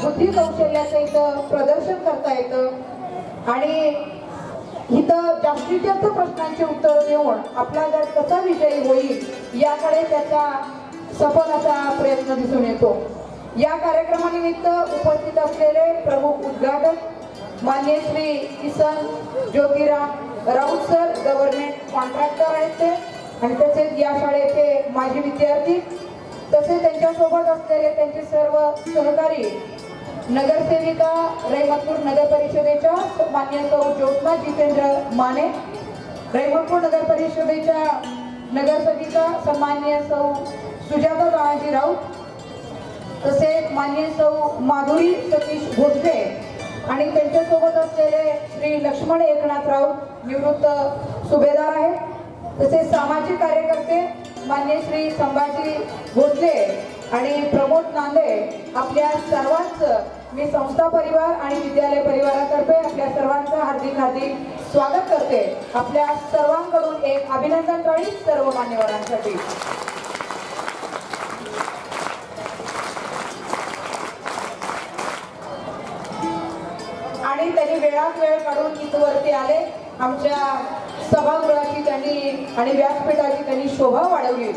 बुद्धी कौशल्याचं इथं प्रदर्शन करता येतं आणि इथं जास्तीत जास्त प्रश्नांची उत्तर देऊन आपला गट कसा विजयी होईल याकडे त्याचा सफल असा प्रयत्न दिसून येतो। या कार्यक्रमानिमित्त उपस्थित असलेले प्रमुख उद्घाटक माननीय Shri Kisan Jyotiram Raut sir government contractor आहेत ते आणि तसेच या शाळेचे माजी विद्यार्थी तसेच त्यांच्यासोबत असलेले त्यांचे सर्व सहकारी नगरसेविका रहिमतपूर नगर परिषदेच्या माननीय सौ ज्योत्ना जितेंद्र माने, रहिमतपूर नगर परिषदेच्या नगरसेविका सन्माननीय सौ सुजाता बाळाजी राऊत, तसेच माननीय सौ माधुरी सतीश भोसले आणि त्यांच्यासोबत असलेले श्री लक्ष्मण एकनाथ राऊत निवृत्त सुभेदार आहेत, तसेच सामाजिक कार्यकर्ते माननीय श्री संभाजी भोसले आणि प्रमोद नांदे आपल्या सर्वांचं मी संस्था परिवार आणि विद्यालय परिवारातर्फे आपल्या सर्वांचं हार्दिक हार्दिक स्वागत करते। आपल्या सर्वांकडून एक अभिनंदन टाळी सर्व मान्यवरांसाठी। आणि त्यांनी वेळात वेळ काढून इथवरती आले, आमच्या सभागृहाची त्यांनी आणि व्यासपीठाची त्यांनी शोभा वाढवली।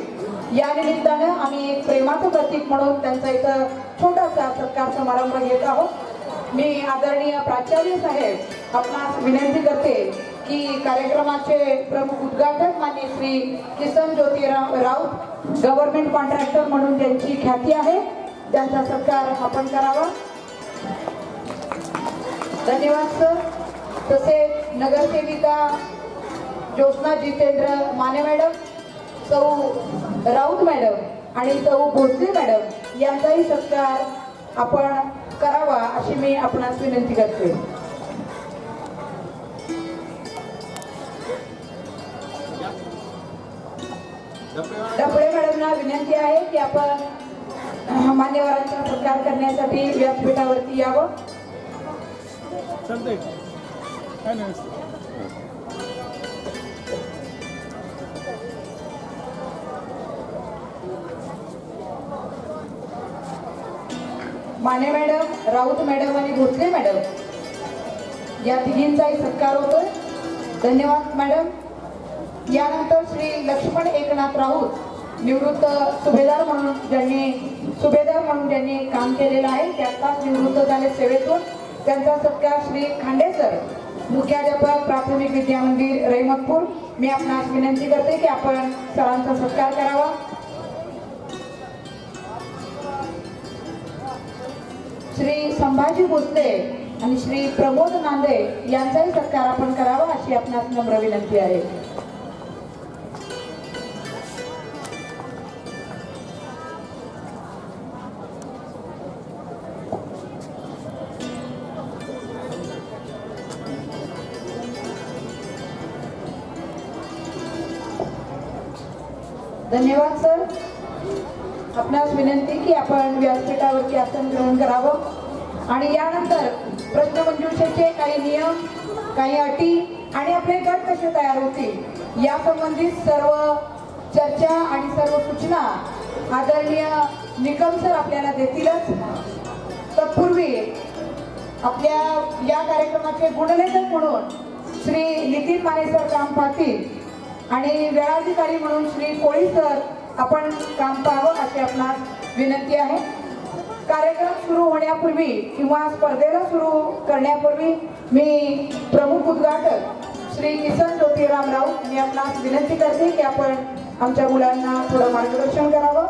या निमित्तानं आम्ही एक प्रेमाचं प्रतीक म्हणून त्यांचा इथं छोटासा सत्कार समारंभ घेत आहोत। मी आदरणीय प्राचार्य साहेब आपणास विनंती करते की कार्यक्रमाचे प्रमुख उद्घाटक माननीय श्री किसन ज्योतिराम राऊत गव्हर्नमेंट कॉन्ट्रॅक्टर म्हणून त्यांची ख्याती आहे, त्यांचा सत्कार आपण करावा। धन्यवाद सर। तसेच नगरसेविका ज्योत्ना जितेंद्र माने मॅडम, सौ राऊत मॅडम आणि सौ भोसले मॅडम यांचाही सत्कार आपण करावा अशी मी आपणास विनंती करते। डबळे मॅडमना विनंती आहे की आपण मान्यवरांचा सत्कार करण्यासाठी व्यासपीठावरती यावं। माने मॅडम, राऊत मॅडम आणि भोसले मॅडम या तिघींचाही सत्कार होतोय। धन्यवाद मॅडम। यानंतर श्री लक्ष्मण एकनाथ राऊत निवृत्त सुभेदार म्हणून ज्यांनी काम केलेलं आहे, ते आत्ताच निवृत्त झाले सेवेतून, त्यांचा सत्कार श्री खांडे सर मुख्याध्यापक प्राथमिक विद्या मंदिर रहिमतपूर, मी आपणास विनंती करते की आपण सरांचा सत्कार करावा। श्री संभाजी भोसले आणि श्री प्रमोद नांदे यांचाही सत्कार आपण करावा अशी आपणास नम्र विनंती आहे। धन्यवाद सर। आपणास विनंती की आपण व्यासपीठावरती आसन ग्रहण करावं आणि यानंतर प्रश्नमंजुषेचे काही नियम, काही अटी आणि आपले गट कसे तयार होतील या संबंधित सर्व चर्चा आणि सर्व सूचना आदरणीय निकम सर आपल्याला देतीलच। तत्पूर्वी आपल्या या कार्यक्रमाचे गुणलेखक म्हणून श्री नितीन माने सर काम पाहतील आणि वेळाधिकारी म्हणून श्री कोळी सर आपण काम पाहावं अशी आपणास विनंती आहे। कार्यक्रम सुरू होण्यापूर्वी किंवा स्पर्धेला सुरू करण्यापूर्वी मी प्रमुख उद्घाटक श्री किसन ज्योतिराम राऊत मी आपणास विनंती करते की आपण आमच्या मुलांना थोडं मार्गदर्शन करावं।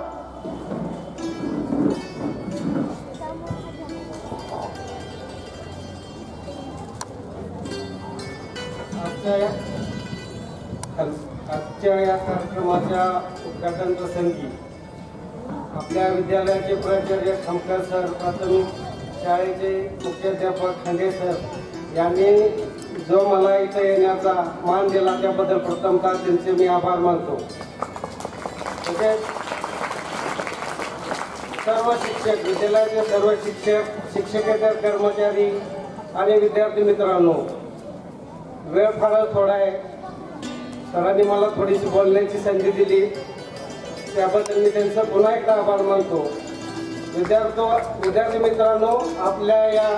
आजच्या या कार्यक्रमाच्या उद्घाटन प्रसंगी आपल्या विद्यालयाचे प्राचार्य खमकर सर, प्राथमिक शाळेचे मुख्याध्यापक खांडे सर यांनी जो मला इथे येण्याचा मान दिला त्याबद्दल प्रथमतः त्यांचे मी आभार मानतो. तसेच सर्व शिक्षक, विद्यालयाचे सर्व शिक्षक, शिक्षकेतर कर्मचारी आणि विद्यार्थी मित्रांनो, वेळ फारच थोडा आहे. सरांनी मला थोडीशी बोलण्याची संधी दिली त्याबद्दल मी त्यांचा पुन्हा एकदा आभार मानतो. विद्यार्थी मित्रांनो, आपल्या या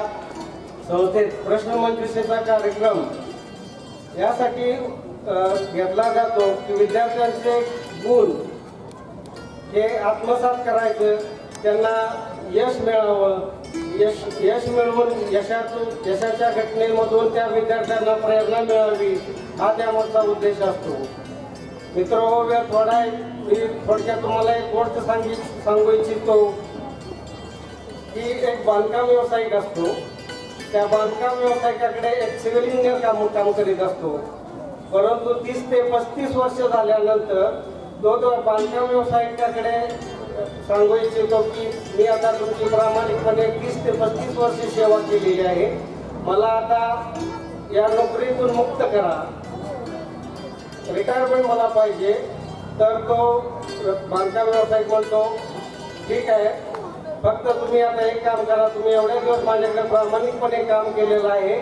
संस्थेत प्रश्नमंजुषेचा कार्यक्रम यासाठी घेतला जातो की विद्यार्थ्यांचे गुण हे आत्मसात करायचं, त्यांना यश मिळावं, यश मिळवून यशाच्या घटनेमधून त्या विद्यार्थ्यांना प्रेरणा मिळावी, हा त्यामागचा उद्देश असतो. मित्रहो, वेळ थोडा आहे, मी थोडक्यात तुम्हाला एक गोष्ट सांगू इच्छितो की एक बांधकाम व्यावसायिक असतो. त्या बांधकाम व्यावसायिकाकडे एक सिव्हिल इंजिनियर काम करीत असतो. परंतु 30 ते 35 वर्ष झाल्यानंतर तो बांधकाम व्यावसायिकाकडे सांगू इच्छितो की मी आता तुमची प्रामाणिकपणे 30 ते 35 वर्ष सेवा केलेली आहे, मला आता या नोकरीतून मुक्त करा, रिटायरमेंट मला पाहिजे. तर तो बांधकाम व्यावसायिक म्हणतो, ठीक आहे, फक्त तुम्ही आता एक काम करा, तुम्ही एवढे दिवस माझ्याकडे प्रामाणिकपणे काम केलेलं आहे,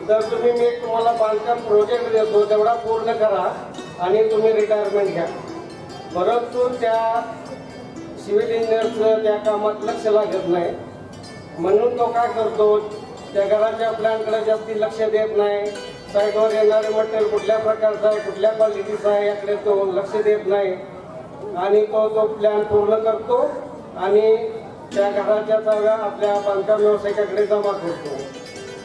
तर मी एक तुम्हाला बांधकाम प्रोजेक्ट देतो, तेवढा पूर्ण करा आणि तुम्ही रिटायरमेंट घ्या. परंतु त्या सिव्हिल इंजिनियरचं त्या कामात लक्ष लागत नाही, म्हणून तो काय करतो, त्या घराच्या प्लॅनकडे जास्ती लक्ष देत नाही. साईटवर येणारे मटेरियल कुठल्या प्रकारचं आहे, कुठल्या क्वालिटीचं आहे याकडे तो लक्ष देत नाही आणि तो प्लॅन पूर्ण करतो आणि त्या घराच्या चाव्या आपल्या बांधकाम व्यावसायिकाकडे जमा करतो.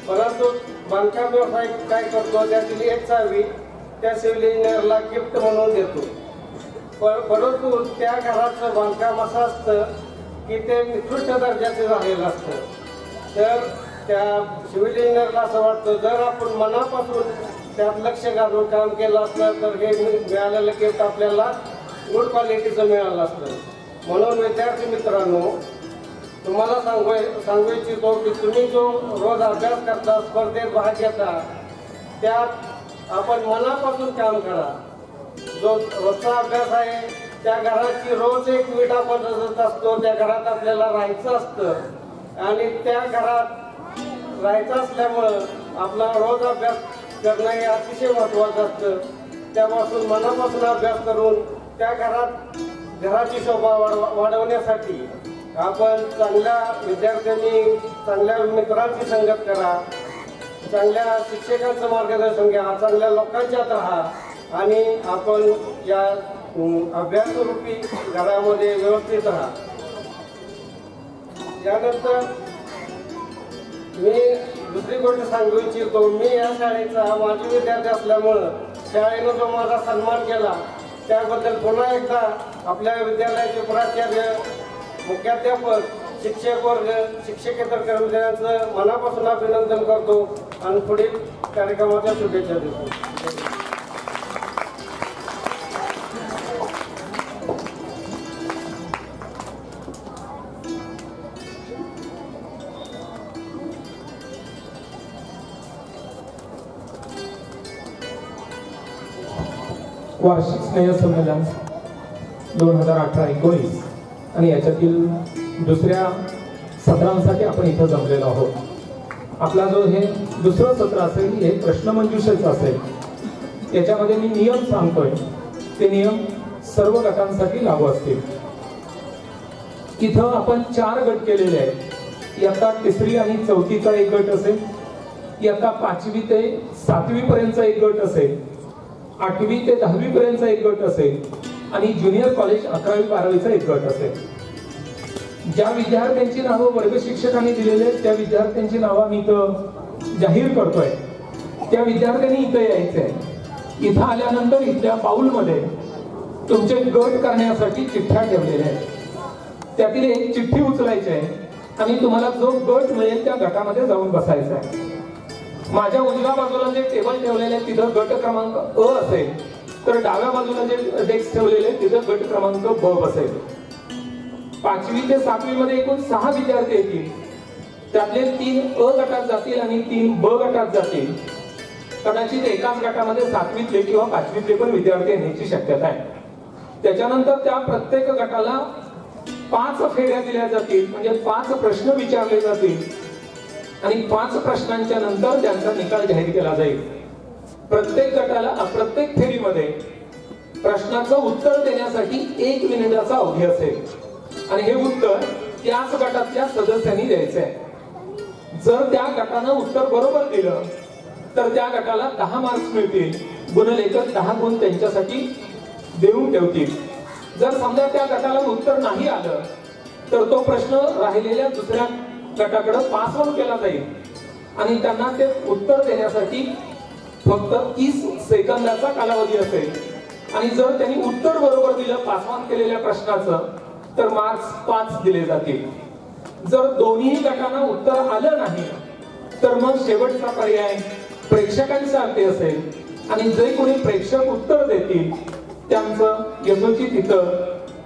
परंतु बांधकाम व्यावसायिक काय करतो, त्यातील एक चावी त्या सिव्हिल इंजिनियरला गिफ्ट म्हणून देतो. परंतु त्या घराचं बांधकाम असं असतं की ते निकृष्ट दर्जाचं झालेलं असतं. तर त्या सिव्हिल इंजिनियरला असं वाटतं, जर आपण मनापासून त्यात लक्ष घालून काम केलं असतं तर हे मिळालेलं गिफ्ट आपल्याला गुड क्वालिटीचं मिळालं असतं. म्हणून विद्यार्थी मित्रांनो, तुम्हाला सांगू इच्छितो की तुम्ही जो रोज अभ्यास करता, स्पर्धेत भाग घेता, त्यात आपण मनापासून काम करा. जो रोजचा अभ्यास आहे त्या घराची रोज एक वीट आपण रचत असतो, त्या घरात आपल्याला राहायचं असतं आणि त्या घरात राहायचं असल्यामुळं आपला रोज अभ्यास करणं हे अतिशय महत्त्वाचं असतं. त्यापासून मनापासून अभ्यास करून त्या घराची शोभा वाढवण्यासाठी आपण चांगल्या विद्यार्थ्यांनी, चांगल्या मित्रांची संगत करा, चांगल्या शिक्षकांचं मार्गदर्शन घ्या, चांगल्या लोकांच्यात राहा आणि आपण या अभ्यासरूपी घरामध्ये व्यवस्थित राहा. यानंतर मी दुसरी गोष्ट सांगू इच्छितो, मी या शाळेचा माजी विद्यार्थी असल्यामुळं शाळेनं जो माझा सन्मान केला त्याबद्दल पुन्हा एकदा आपल्या विद्यालयाचे प्राचार्य, मुख्याध्यापक, शिक्षक वर्ग, शिक्षकेतर कर्मचाऱ्यांचं मनापासून अभिनंदन करतो आणि पुढील कार्यक्रमाच्या शुभेच्छा देतो. वार्षिक स्नेहसंमेलन 2018-19 आणि याच्यातील दुसऱ्या सत्रांसाठी आपण इथं जमलेलो आहोत. आपला जो हे दुसरं सत्र असेल हे प्रश्नमंजुषेचं असेल. याच्यामध्ये मी नियम सांगतोय, ते नियम सर्व गटांसाठी लागू असतील. इथं आपण 4 गट केलेले आहेत. इयत्ता 3री आणि 4थीचा एक गट असेल, इयत्ता 5वी ते 7वी पर्यंतचा एक गट असेल, 8वी ते 10वी पर्यंतचा एक गट असेल आणि ज्युनियर कॉलेज 11वी 12वीचा एक गट असेल. ज्या विद्यार्थ्यांची नावं वर्ग शिक्षकांनी दिलेले आहेत त्या विद्यार्थ्यांची नावं मी इथं जाहीर करतोय. त्या विद्यार्थ्यांनी इथं यायचंय. इथं आल्यानंतर इथल्या बाउलमध्ये तुमचे गट करण्यासाठी चिठ्ठ्या ठेवलेल्या आहेत. त्यातील एक चिठ्ठी उचलायची आहे आणि तुम्हाला जो गट मिळेल त्या गटामध्ये जाऊन बसायचं आहे. माझ्या उजव्या बाजूला जे टेबल ठेवलेले आहे तिथं गट क्रमांक अ असेल, तर डाव्या बाजूला जे डेस्क ठेवलेले आहे तिथं गट क्रमांक ब बसेल. 5वी ते 7वी मध्ये एकूण 6 विद्यार्थी येतील. त्यातले 3 अ गटात जातील आणि 3 ब गटात जातील. कदाचित एकाच गटामध्ये 7वीतले किंवा 5वीतले पण विद्यार्थी येण्याची शक्यता आहे. त्याच्यानंतर त्या प्रत्येक गटाला 5 फेऱ्या दिल्या जातील, म्हणजे 5 प्रश्न विचारले जातील आणि 5 प्रश्नांच्या नंतर त्यांचा निकाल जाहीर केला जाईल. प्रत्येक गटाला प्रत्येक फेरीमध्ये प्रश्नाचं उत्तर देण्यासाठी 1 मिनिटाचा अवधी असेल आणि हे उत्तर त्याच गटातल्या सदस्यांनी द्यायचं आहे. जर त्या गटानं उत्तर बरोबर दिलं तर त्या गटाला 10 मार्क्स मिळतील, गुणलेखक 10 गुण त्यांच्यासाठी देऊन ठेवतील. जर समजा त्या गटाला उत्तर नाही आलं तर तो प्रश्न राहिलेल्या दुसऱ्या गटाकडे पास ऑन केला जाईल आणि त्यांना ते उत्तर देण्यासाठी फक्त 30 सेकंदाचा कालावधी असेल आणि जर त्यांनी उत्तर बरोबर दिलं पास ऑन केलेल्या प्रश्नाचं तर मार्क्स 5 दिले जातील. जर दोन्ही गटांना उत्तर आलं नाही तर मग शेवटचा पर्याय प्रेक्षकांसाठी असेल आणि जे कोणी प्रेक्षक उत्तर देतील त्यांचं यथोचित इथं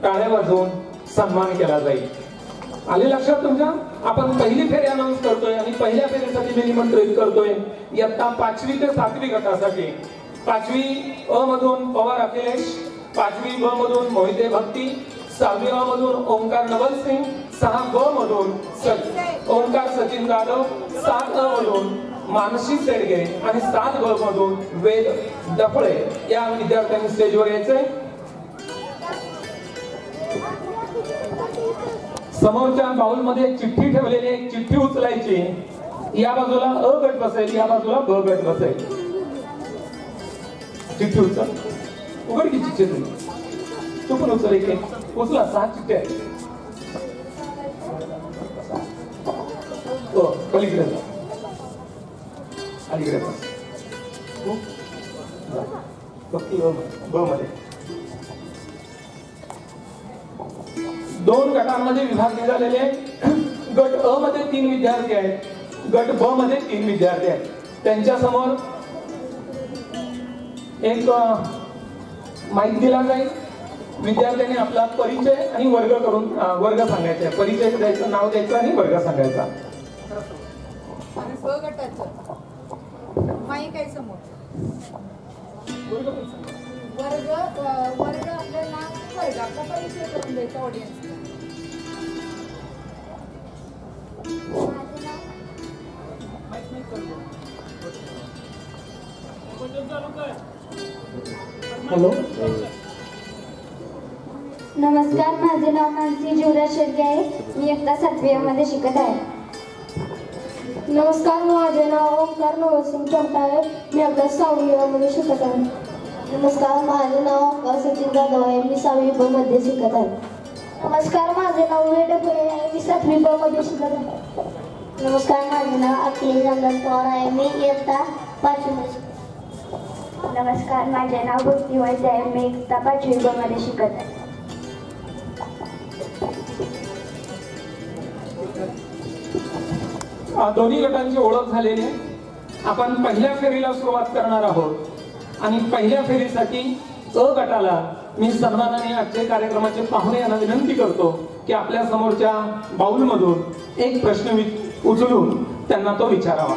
टाळ्या वाजवून सन्मान केला जाईल. आले लक्षात तुमच्या? आपण पहिली फेरी अनाउन्स करतोय आणि पहिल्या फेरीसाठी मी निमंत्रित करतोय इयत्ता 5वी ते 7वी गटासाठी. 5वी अ मधून पवार अखिलेश, 5वी ब मधून मोहिते भक्ती, 6वी अ मधून ओंकार नवल सिंग, 6 ब मधून ओंकार सचिन जाधव, 7 अ मधून मानसी सेडगे आणि 7 ब मधून वेद डफळे या विद्यार्थ्यांनी स्टेजवर यायचे. समोरच्या बाउल मध्ये चिठ्ठी ठेवलेली एक चिठ्ठी उचलायची. या बाजूला अ गट बसेल, या बाजूला ब गट बसेल. चिठ्ठी उचल, उघड की चिठ्ठी तू पण उचल. एक उचला, 6 चिठ्ठ्या आहेत. पलीकडे जा, अलीकडे जा. ब मध्ये 2 गटांमध्ये विभागणी झालेली आहे. गट अ मध्ये 3 विद्यार्थी आहेत, गट ब मध्ये 3 विद्यार्थी आहेत. त्यांच्या समोर एक माईक दिला जाईल. विद्यार्थ्यांनी आपला परिचय आणि वर्ग सांगायचा. परिचय द्यायचं, नाव द्यायचं आणि वर्ग सांगायचा. आणि ब गटाचं माईक आहे समोर. वर्ग आपलं नाव, वर्ग आपला परिचय करून द्यायचा ऑडियन्स. हॅलो, नमस्कार, माझे नाव मानसी जीवराज शेडगे आहे. मी इयत्ता 7वी मध्ये शिकत आहे. नमस्कार, माझे नाव ओंकार नवलसिंग चौटा आहे. मी इयत्ता 6वी मध्ये शिकत आहे. नमस्कार, माझे नाव ओंकार सचिन जाधव आहे. मी 6वी ब मध्ये शिकत आहे. नमस्कार, माझे नाव वेद डफळे आहे. मी 7वी ब मध्ये शिकत आहे. नमस्कार, माझे नाव अखिलेश नंदन पवार आहे. मी इयत्ता 5वी मध्ये शिकत आहे. नमस्कार, माझे नाव भक्ती वैद्य आहे. मी इयत्ता 5वी ब मध्ये शिकत आहे. दोन्ही गटांची ओळख झालेली आहे. आपण पहिल्या फेरीला सुरुवात करणार आहोत आणि पहिल्या फेरीसाठी अ गटाला मी सन्मानाने आजच्या कार्यक्रमाचे पाहुणे यांना विनंती करतो की आपल्या समोरच्या बाउल मधून एक प्रश्न उचलून त्यांना तो विचारावा.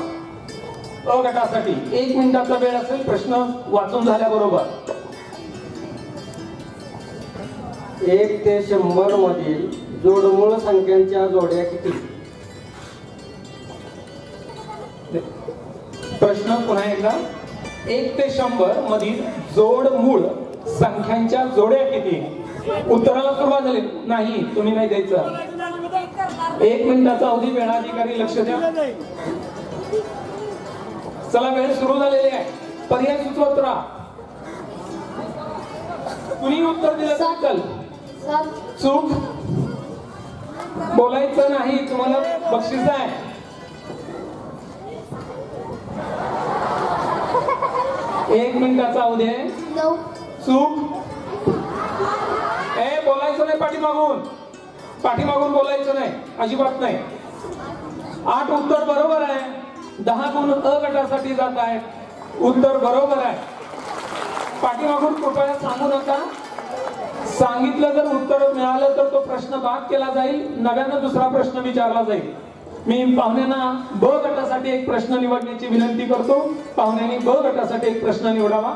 अ गटासाठी 1 मिनिटाचा वेळ असेल. प्रश्न वाचून झाल्याबरोबर 1 ते 100 मधील जोडमूळ संख्यांच्या जोड्या किती? प्रश्न पुन्हा एकदा. 1 ते 100 मधील जोडमूळ संख्यांच्या जोड्या किती? उत्तराला सुरुवात झाली नाही, तुम्ही नाही द्यायचं. 1 मिनिटाचा अवधी. वेळाधिकारी लक्ष द्या. चला, वेळ सुरू झालेली आहे. पर्याय सुचवत राहा. कुणी उत्तर दिलं तर चल. चूक. बोलायचं नाही, तुम्हाला बक्षीस आहे. एक मिनिटाचा अवधी आहे. चूक. बोलायचं नाही पाठीमागून बोलायचं नाही, अजिबात नाही. 8 उत्तर बरोबर आहे. 10 गुण अ गटासाठी जात आहे. उत्तर बरोबर आहे. पाठीमागून कृपया सांगू नका. सांगितलं जर उत्तर मिळालं तर तो प्रश्न बाद केला जाईल. नव्यानं दुसरा प्रश्न विचारला जाईल. मी पाहुण्यांना ब गटासाठी एक प्रश्न निवडण्याची विनंती करतो. पाहुण्यांनी ब गटासाठी एक प्रश्न निवडावा.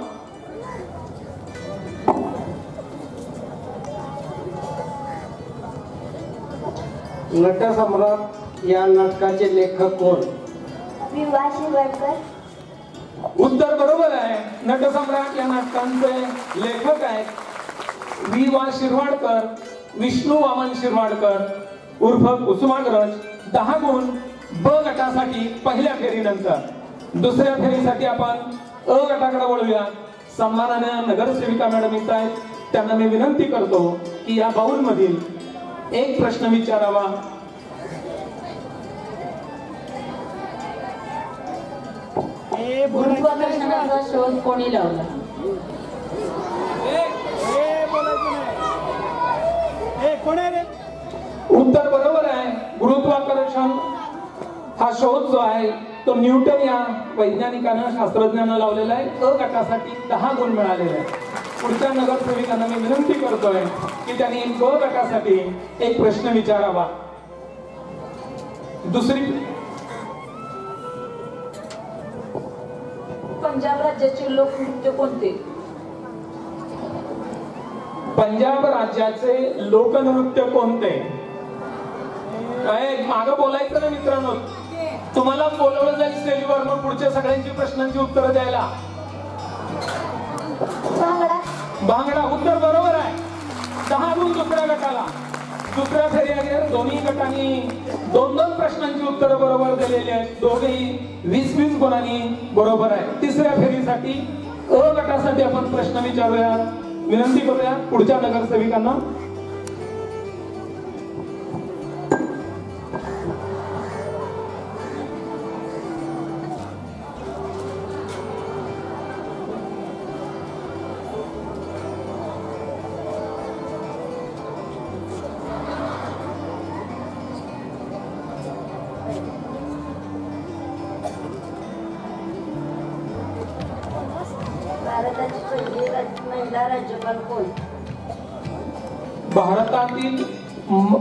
नटसम्राट या नाटकाचे लेखक कोण? विवा शिरवाडकर. उत्तर बरोबर आहे. नटसम्राट या नाटकांचे लेखक आहेत वि वा शिरवाडकर, विष्णू वामन शिरवाडकर उर्फ कुसुमाग्रज. 10 गुण ब गटासाठी पहिल्या फेरीनंतर. दुसऱ्या फेरीसाठी आपण अ गटाकडे वळूया. सन्माननीय नगरसेविका मॅडम येत आहेत. त्यांना मी विनंती करतो की या बाउल मधील एक प्रश्न विचारावा. गुरुत्वाकर्षणाचा शोध कोणी लावला? उत्तर बरोबर आहे. गुरुत्वाकर्षण हा शोध जो आहे तो न्यूटन या वैज्ञानिकानं शास्त्रज्ञानं लावलेला आहे. अ गटासाठी 10 गुण मिळालेले आहेत. पुढच्या नगरसेविकांना मी विनंती करतोय की त्यांनी ब गटासाठी एक प्रश्न विचारावा. दुसरी पंजाब राज्याचे लोकनृत्य कोणते? पंजाब राज्याचे लोकनृत्य कोणते? मागं बोलायचं ना मित्रांनो. तुम्हाला बोलवलं जाईल स्टेजवर मग पुढच्या सगळ्यांची प्रश्नांची उत्तरं द्यायला. भांगडा. भांगडा उत्तर बरोबर आहे. 10 गुण दुसऱ्या गटाला. दुसऱ्या फेरीअखेर दोन्ही गटांनी 2-2 प्रश्नांची उत्तरं बरोबर दिलेली आहेत. दोघेही 20-20 गुणांनी बरोबर आहे. तिसऱ्या फेरीसाठी अ गटासाठी आपण प्रश्न विचारूया. विनंती करूया पुढच्या नगरसेविकांना. भारताची पहिली महिला राज्यपाल कोण? भारतातील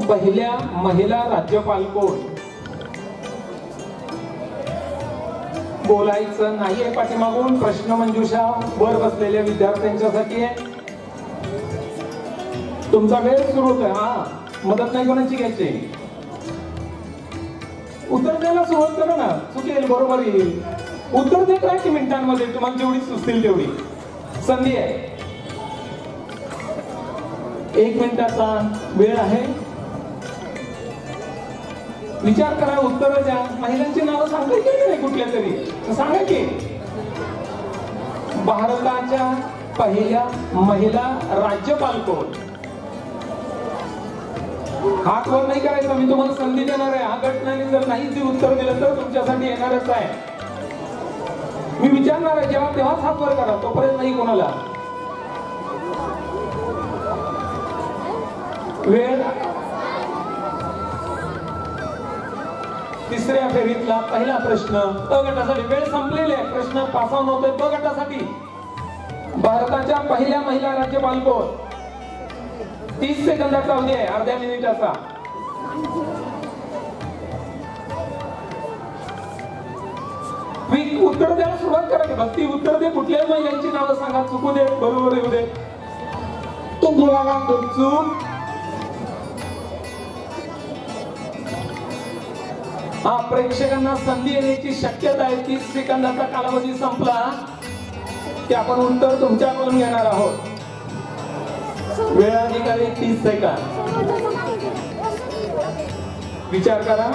पहिल्या महिला राज्यपाल कोण? बोलायचं नाहीये पाठीमागून. प्रश्न मंजुषा वर बसलेल्या विद्यार्थ्यांच्यासाठी आहे. तुमचा वेळ सुरू होतोय. हा मदत नाही कोणाची घ्यायची. उत्तर द्यायला सुरुवात करा ना. चुकेल बरोबर येईल. उत्तर देत राहा की मिनिटांमध्ये तुम्हाला जेवढी सुचतील तेवढी. संधी आहे. 1 मिनिटाचा वेळ आहे. विचार करा. उत्तर द्या. महिलांची नावं सांगायची नाही कुठल्या तरी सांगा की. भारताच्या पहिल्या महिला राज्यपाल कोण? हात वर नाही करायचा. मी तुम्हाला संधी देणार आहे. हा घटनाने जर नाही ती उत्तर दिलं तर तुमच्यासाठी येणारच आहे. मी विचारणार आहे जेव्हा तेव्हाच हात वर करा. तोपर्यंत नाही कोणाला. वेळ. तिसऱ्या फेरीतला पहिला प्रश्न अ गटासाठी. वेळ संपलेली आहे. प्रश्न पास ऑन होतोय ब गटासाठी. भारताच्या पहिल्या महिला राज्यपाल कोण? 30 सेकंदाचा अवधी आहे. अर्ध्या मिनिटाचा. उत्तर द्यायला सुरुवात करा की भक्ती. उत्तर दे. कुठल्याही महिलांची नावं सांगा. चुकू दे बरोबर येऊ दे. इंदिरा गांधी. चूक. हा प्रेक्षकांना संधी येण्याची शक्यता आहे. 30 सेकंदाचा कालावधी संपला की आपण उत्तर तुमच्याकडून घेणार आहोत. वेळ अधिकारी 30 सेकंद. विचार करा.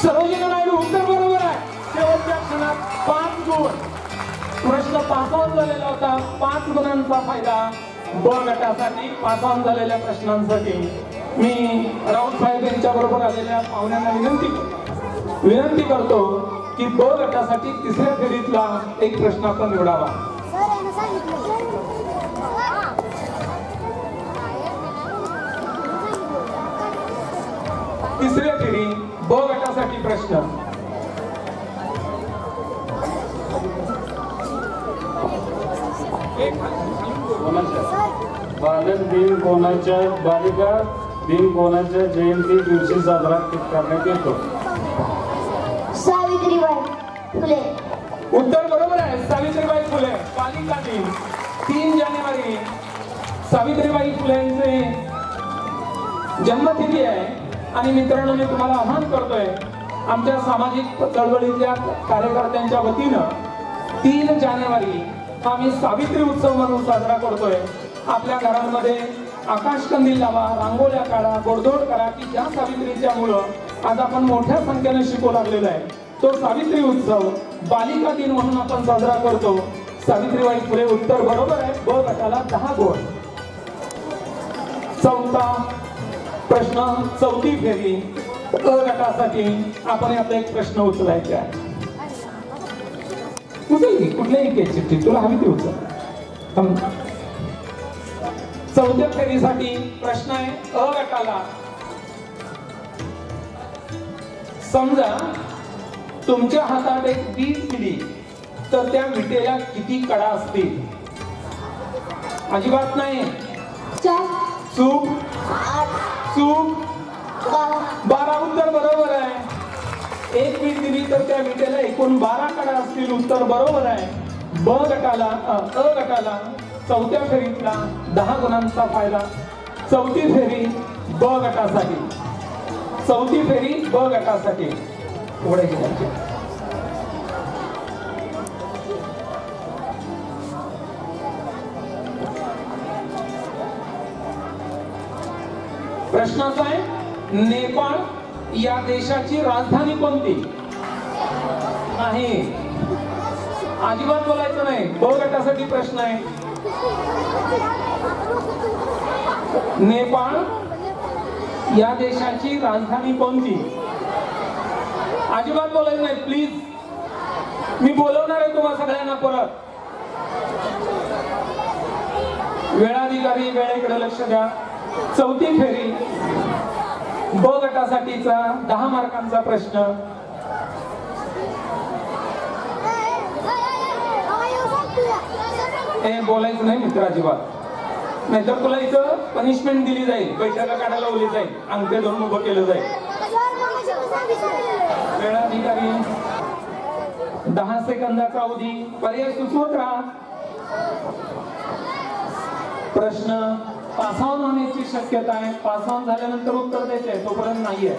सरोजिनी नायडू. उत्तर बरोबर आहे. शेवटच्या क्षणात 5 गुण. प्रश्न पास ऑन झालेला होता. 5 गुणांचा फायदा ब गटासाठी. पास ऑन झालेल्या प्रश्नांसाठी मी राऊत साहेब यांच्या बरोबर आलेल्या पाहुण्यांना विनंती करतो की ब गटासाठी तिसऱ्या फेरीतला एक प्रश्न आपण निवडावा. तिसऱ्या फेरी ब गटासाठी प्रश्न. बालक दिन कोणाच्या बालिका दिन कोणाच्या जयंती दिवशी साजरा करण्यात येतो? फुले. उत्तर बरोबर आहे. सावित्रीबाई फुले. बालिका दिन 3 जानेवारी सावित्रीबाई फुलेंचे जन्मतिथी आहे. आणि मित्रांनो, मी तुम्हाला आवाहन करतोय, आमच्या सामाजिक चळवळीतल्या कार्यकर्त्यांच्या वतीनं 3 जानेवारी हा आम्ही सावित्री उत्सव म्हणून साजरा करतोय. आपल्या घरांमध्ये आकाशकंदील लावा, रांगोळ्या काढा, गोडधोड करा, की ज्या सावित्रीच्या मुलं आज आपण मोठ्या संख्येने शिकू लागलेला आहे. तो सावित्री उत्सव बालिका दिन म्हणून आपण साजरा करतो. सावित्रीबाई फुले उत्तर बरोबर आहे. ब गटाला 10 गुण. चौथा प्रश्न, चौथी फेरी अ गटासाठी आपण आपला एक प्रश्न उचलायचा आहे. उचल की कुठल्याही केस चिठ्ठी तुला हवी ती उचल. चौथ्या फेरीसाठी प्रश्न आहे अ गटाला. समजा तुमच्या हातात एक वीट दिली तर त्या विटेला किती कडा असतील? अजिबात नाही. 4, चूक 8, चूक 12. 12 उत्तर बरोबर आहे. एक वीट दिली तर त्या विटेला एकूण 12 कडा असतील. उत्तर बरोबर आहे. ब गटाला अ गटाला चौथ्या फेरीतला 10 गुणांचा फायदा. चौथी फेरी ब गटासाठी. चौथी फेरी ब गटासाठी. पुढे गेल्याचे प्रश्नाचा आहे, नेपाळ या देशाची राजधानी कोणती? नाही, अजिबात बोलायचं नाही. ब गटासाठी प्रश्न आहे. नेपाळ या देशाची राजधानी कोणती? अजिबात बोलायचं नाही प्लीज. मी बोलवणार आहे तुम्हा सगळ्यांना परत. वेळाधिकारी वेळेकडे लक्ष द्या. चौथी फेरी ब गटासाठीचा 10 मार्कांचा प्रश्न. हे बोलायचं नाही मित्र अजिबात, नाहीतर तुला इथं पनिशमेंट दिली जाईल. पैशाला काढायला ओली जाईल. अंगठे धरून उभं केलं जाईल. वेळाधिकारी 10 सेकंदाचा अवधी. पर्याय सुचवत राहा. प्रश्न पास ऑन होण्याची शक्यता आहे. पास ऑन झाल्यानंतर उत्तर द्यायचं आहे, तोपर्यंत नाहीये.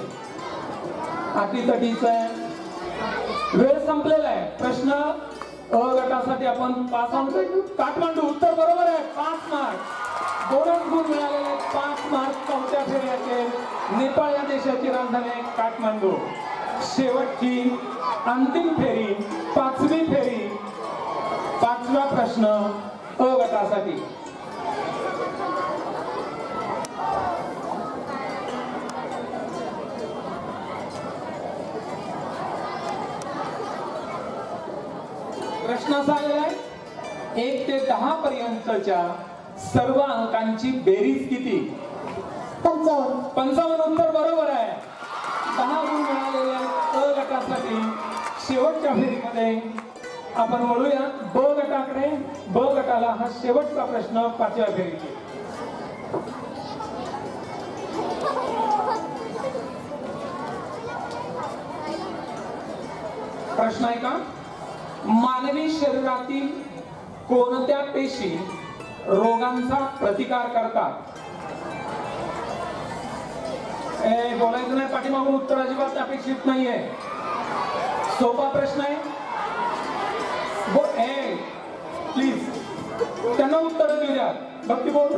अटीतटीच आहे. वेळ संपलेला आहे. प्रश्न अ गटासाठी आपण पास ऑन. काठमांडू उत्तर बरोबर आहे. 5 मार्क. बोनस गुण मिळालेले आहेत. 5 मार्क चौथ्या फेरीचे. नेपाळ या देशाची राजधानी आहे काठमांडू. शेवटची अंतिम फेरी 5वी फेरी. 5वा प्रश्न अ गटासाठी. प्रश्न असा आलेला आहे, 1 ते 10 पर्यंतच्या सर्व अंकांची बेरीज किती? 55. 55 उत्तर बरोबर आहे. 10 गुण मिळालेले आहेत अ गटासाठी. शेवटच्या फेरीमध्ये आपण वळूया ब गटाकडे. ब गटाला हा शेवटचा प्रश्न 5व्या फेरीचे. प्रश्न आहे का, मानवी शरीरातील कोणत्या पेशी रोगांचा प्रतिकार करतात? बोलायचं नाही, पाठीमागून उत्तर अजिबात अपेक्षित नाहीये. सोपा प्रश्न आहे. प्लीज त्यांना उत्तर देऊ द्या. भक्ती बोल.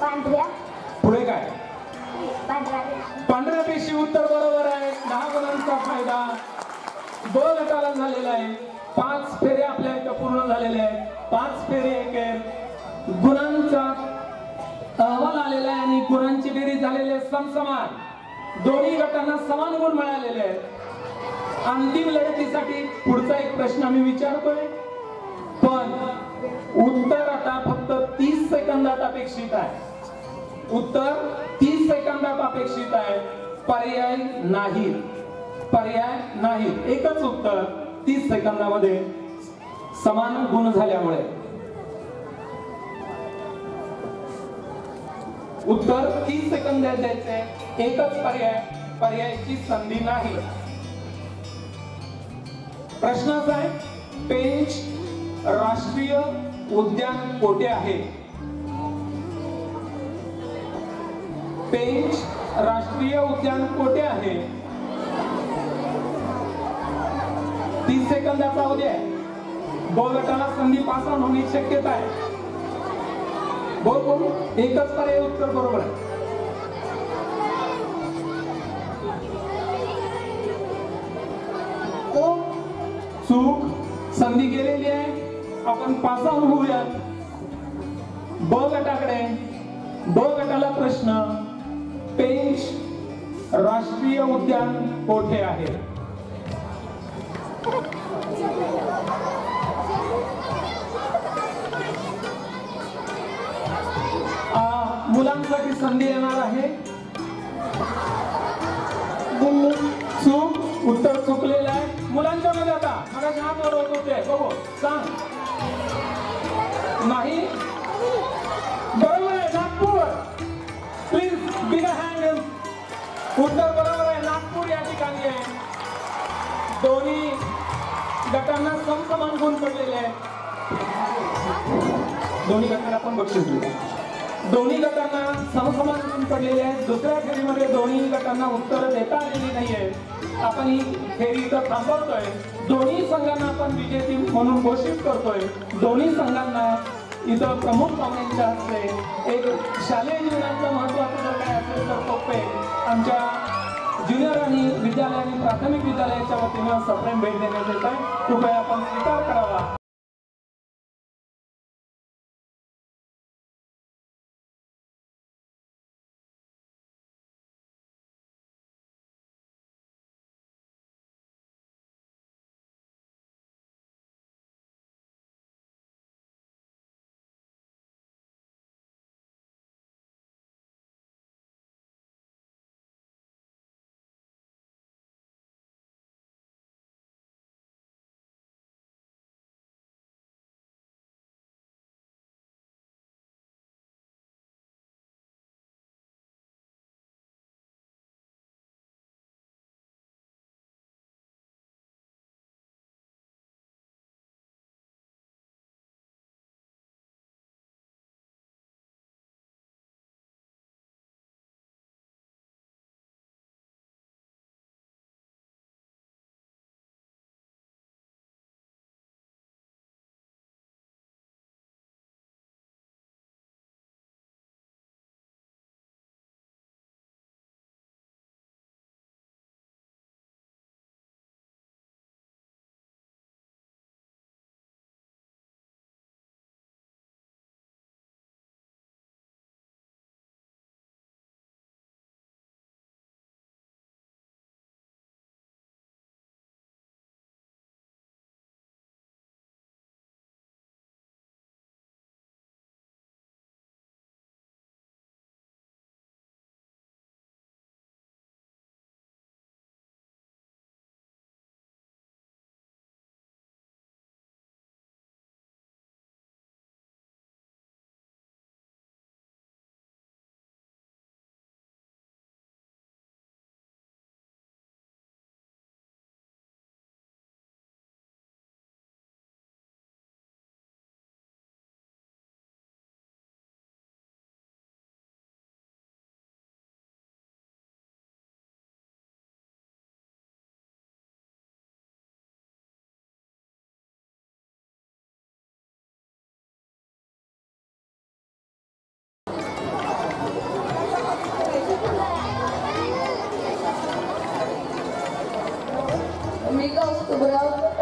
पांढऱ्या. पुढे काय? पांढऱ्या. पांढऱ्या पेशी उत्तर बरोबर आहे. 10 गुणांचा फायदा ब गटाला झालेला आहे. 5 फेऱ्या आपल्या इथं पूर्ण झालेल्या आहेत. 5 फेरे एक गुणांचा अहवाल आलेला आहे आणि गुणांची बेरीज झालेली आहे समसमान. दोन्ही गटांना समान गुण मिळालेले आहेत. अंतिम लढतीसाठी पुढचा एक प्रश्न आम्ही विचारतोय, पण उत्तर आता फक्त 30 सेकंदात अपेक्षित आहे. उत्तर 30 सेकंदात अपेक्षित आहे. पर्याय नाही. पर्याय नाही. एकच उत्तर 30 सेकंदामध्ये समान गुण झाल्यामुळे. उत्तर 30 सेकंद द्यायचे. एकच पर्याय. पर्यायाची संधी नाही. प्रश्न असा आहे, पेंच राष्ट्रीय उद्यान कोठे आहे? पेंच राष्ट्रीय उद्यान कोठे आहे? 30 सेकंदाचा अवधी आहे. ब गटाला संधी पास ऑन होण्याची शक्यता आहे. बोल एकच पर्याय उत्तर बरोबर आहे. चूक, संधी गेलेली आहे. आपण पास ऑन होऊयात ब गटाकडे. ब गटाला प्रश्न, पेंच राष्ट्रीय उद्यान कोठे आहे? मुलांसाठी संधी येणार आहे. चूक, उत्तर चुकलेलं आहे. मुलांच्या मध्ये आता मला हात वरवत होते, बघू सांग. नाही, बरोबर आहे नागपूर. Please big hand. उत्तर बरोबर आहे, नागपूर या ठिकाणी आहे. दोन्ही गटांना समसमान गुण पडलेले आहे. दोन्ही गटांना पण बक्षीस दिले. दोन्ही गटांना समसमान गुण पडलेले आहेत. दुसऱ्या फेरीमध्ये दोन्ही गटांना उत्तर देता आलेली नाहीये. आपण ही फेरी इथं थांबवतोय. दोन्ही संघांना आपण विजेती म्हणून घोषित करतोय. दोन्ही संघांना इथं प्रमुख पाहुण्यांच्या हस्ते एक शालेय जीवनाचं महत्वाचं जर काय असेल तर टोपे आमच्या ज्युनियर आणि विद्यालय आणि प्राथमिक विद्यालयाच्या वतीनं सप्रेम भेट देण्यात येत आहे. कृपया आपण स्वीकार करावा.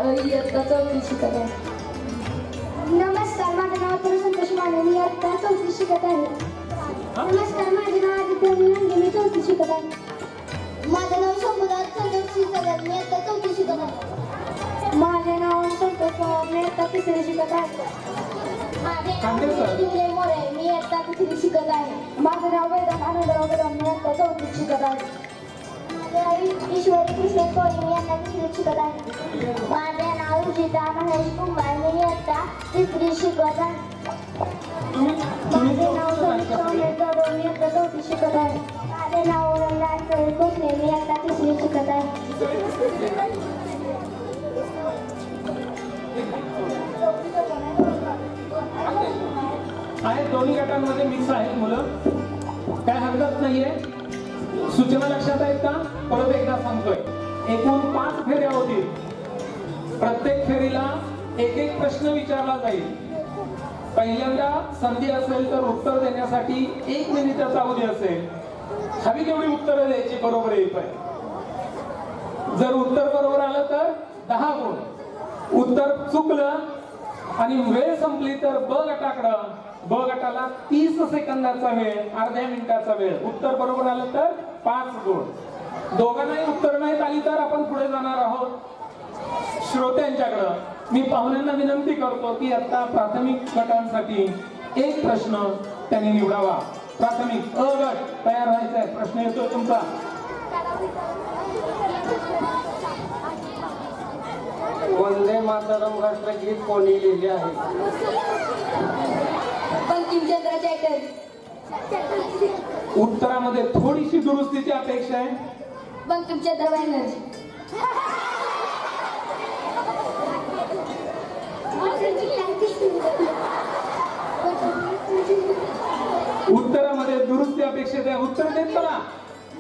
इयत्ता चौथी शिकत आहे. नमस्कार, माझं नाव तर संतोष माने, मी इयत्ता चौथी शिकत आहे. नमस्कार, माझे नाव आदित्य लंगे, मी चौथी शिकत आहे. माझं नाव शंभूराज संतोष शिकत आहे, मी इयत्ता चौथी शिकत आहे. माझे नाव संतोष पवार, मी इयत्ता तिसरी शिकत आहे. माझे नाव दिवले मोरे, मी इयत्ता तिसरी शिकत आहे. माझं नाव वेदांत आनंदराव कदम, मी इयत्ता चौथी शिकत आहे. ईश्वरी कृष्ण कोळी, मी इयत्ता तिसरी शिकत आहे. माझे नाव रुचिता महेश कुंभार, मी इयत्ता तिसरी शिकत आहे. माझे नाव समीक्षा जाधव, मी इयत्ता चौथी शिकत आहे. माझे नाव राजकरी कोसने, मी इयत्ता तिसरी शिकत आहे. आहेत, दोन्ही गटांमध्ये मिक्स आहेत मुलं, काय हरकत नाहीये. सूचना लक्षात आहेत का? परत एकदा सांगतोय, एकूण 5 फेऱ्या होतील. प्रत्येक फेरीला एक एक प्रश्न विचारला जाईल. पहिल्यांदा संधी असेल तर उत्तर देण्यासाठी 1 मिनिटाचा अवधी असेल. हवी तेवढी उत्तरं द्यायची बरोबर येईपर्यंत. जर उत्तर बरोबर आलं तर 10 गुण, उत्तर चुकलं आणि वेळ संपली तर ब गटाला 30 सेकंदाचा वेळ, अर्ध्या मिनिटाचा वेळ. उत्तर बरोबर आलं तर 5 गुण. दोघांनाही उत्तर नाहीत आली तर आपण पुढे जाणार आहोत श्रोत्यांच्याकडं. मी पाहुण्यांना विनंती करतो की आता प्राथमिक गटांसाठी 1 प्रश्न त्यांनी निवडावा. प्राथमिक अ गट तयार व्हायचा आहे. प्रश्न येतो तुमचा. वंदे मातरम राष्ट्रगीत कोणी लिहिले आहे? बंकिमचंद्र चॅटर्जी. उत्तरामध्ये थोडीशी दुरुस्तीची अपेक्षा आहे. बंकिमचंद्र बॅनर्जी. उत्तरामध्ये दुरुस्ती अपेक्षित आहे. उत्तर देत चला.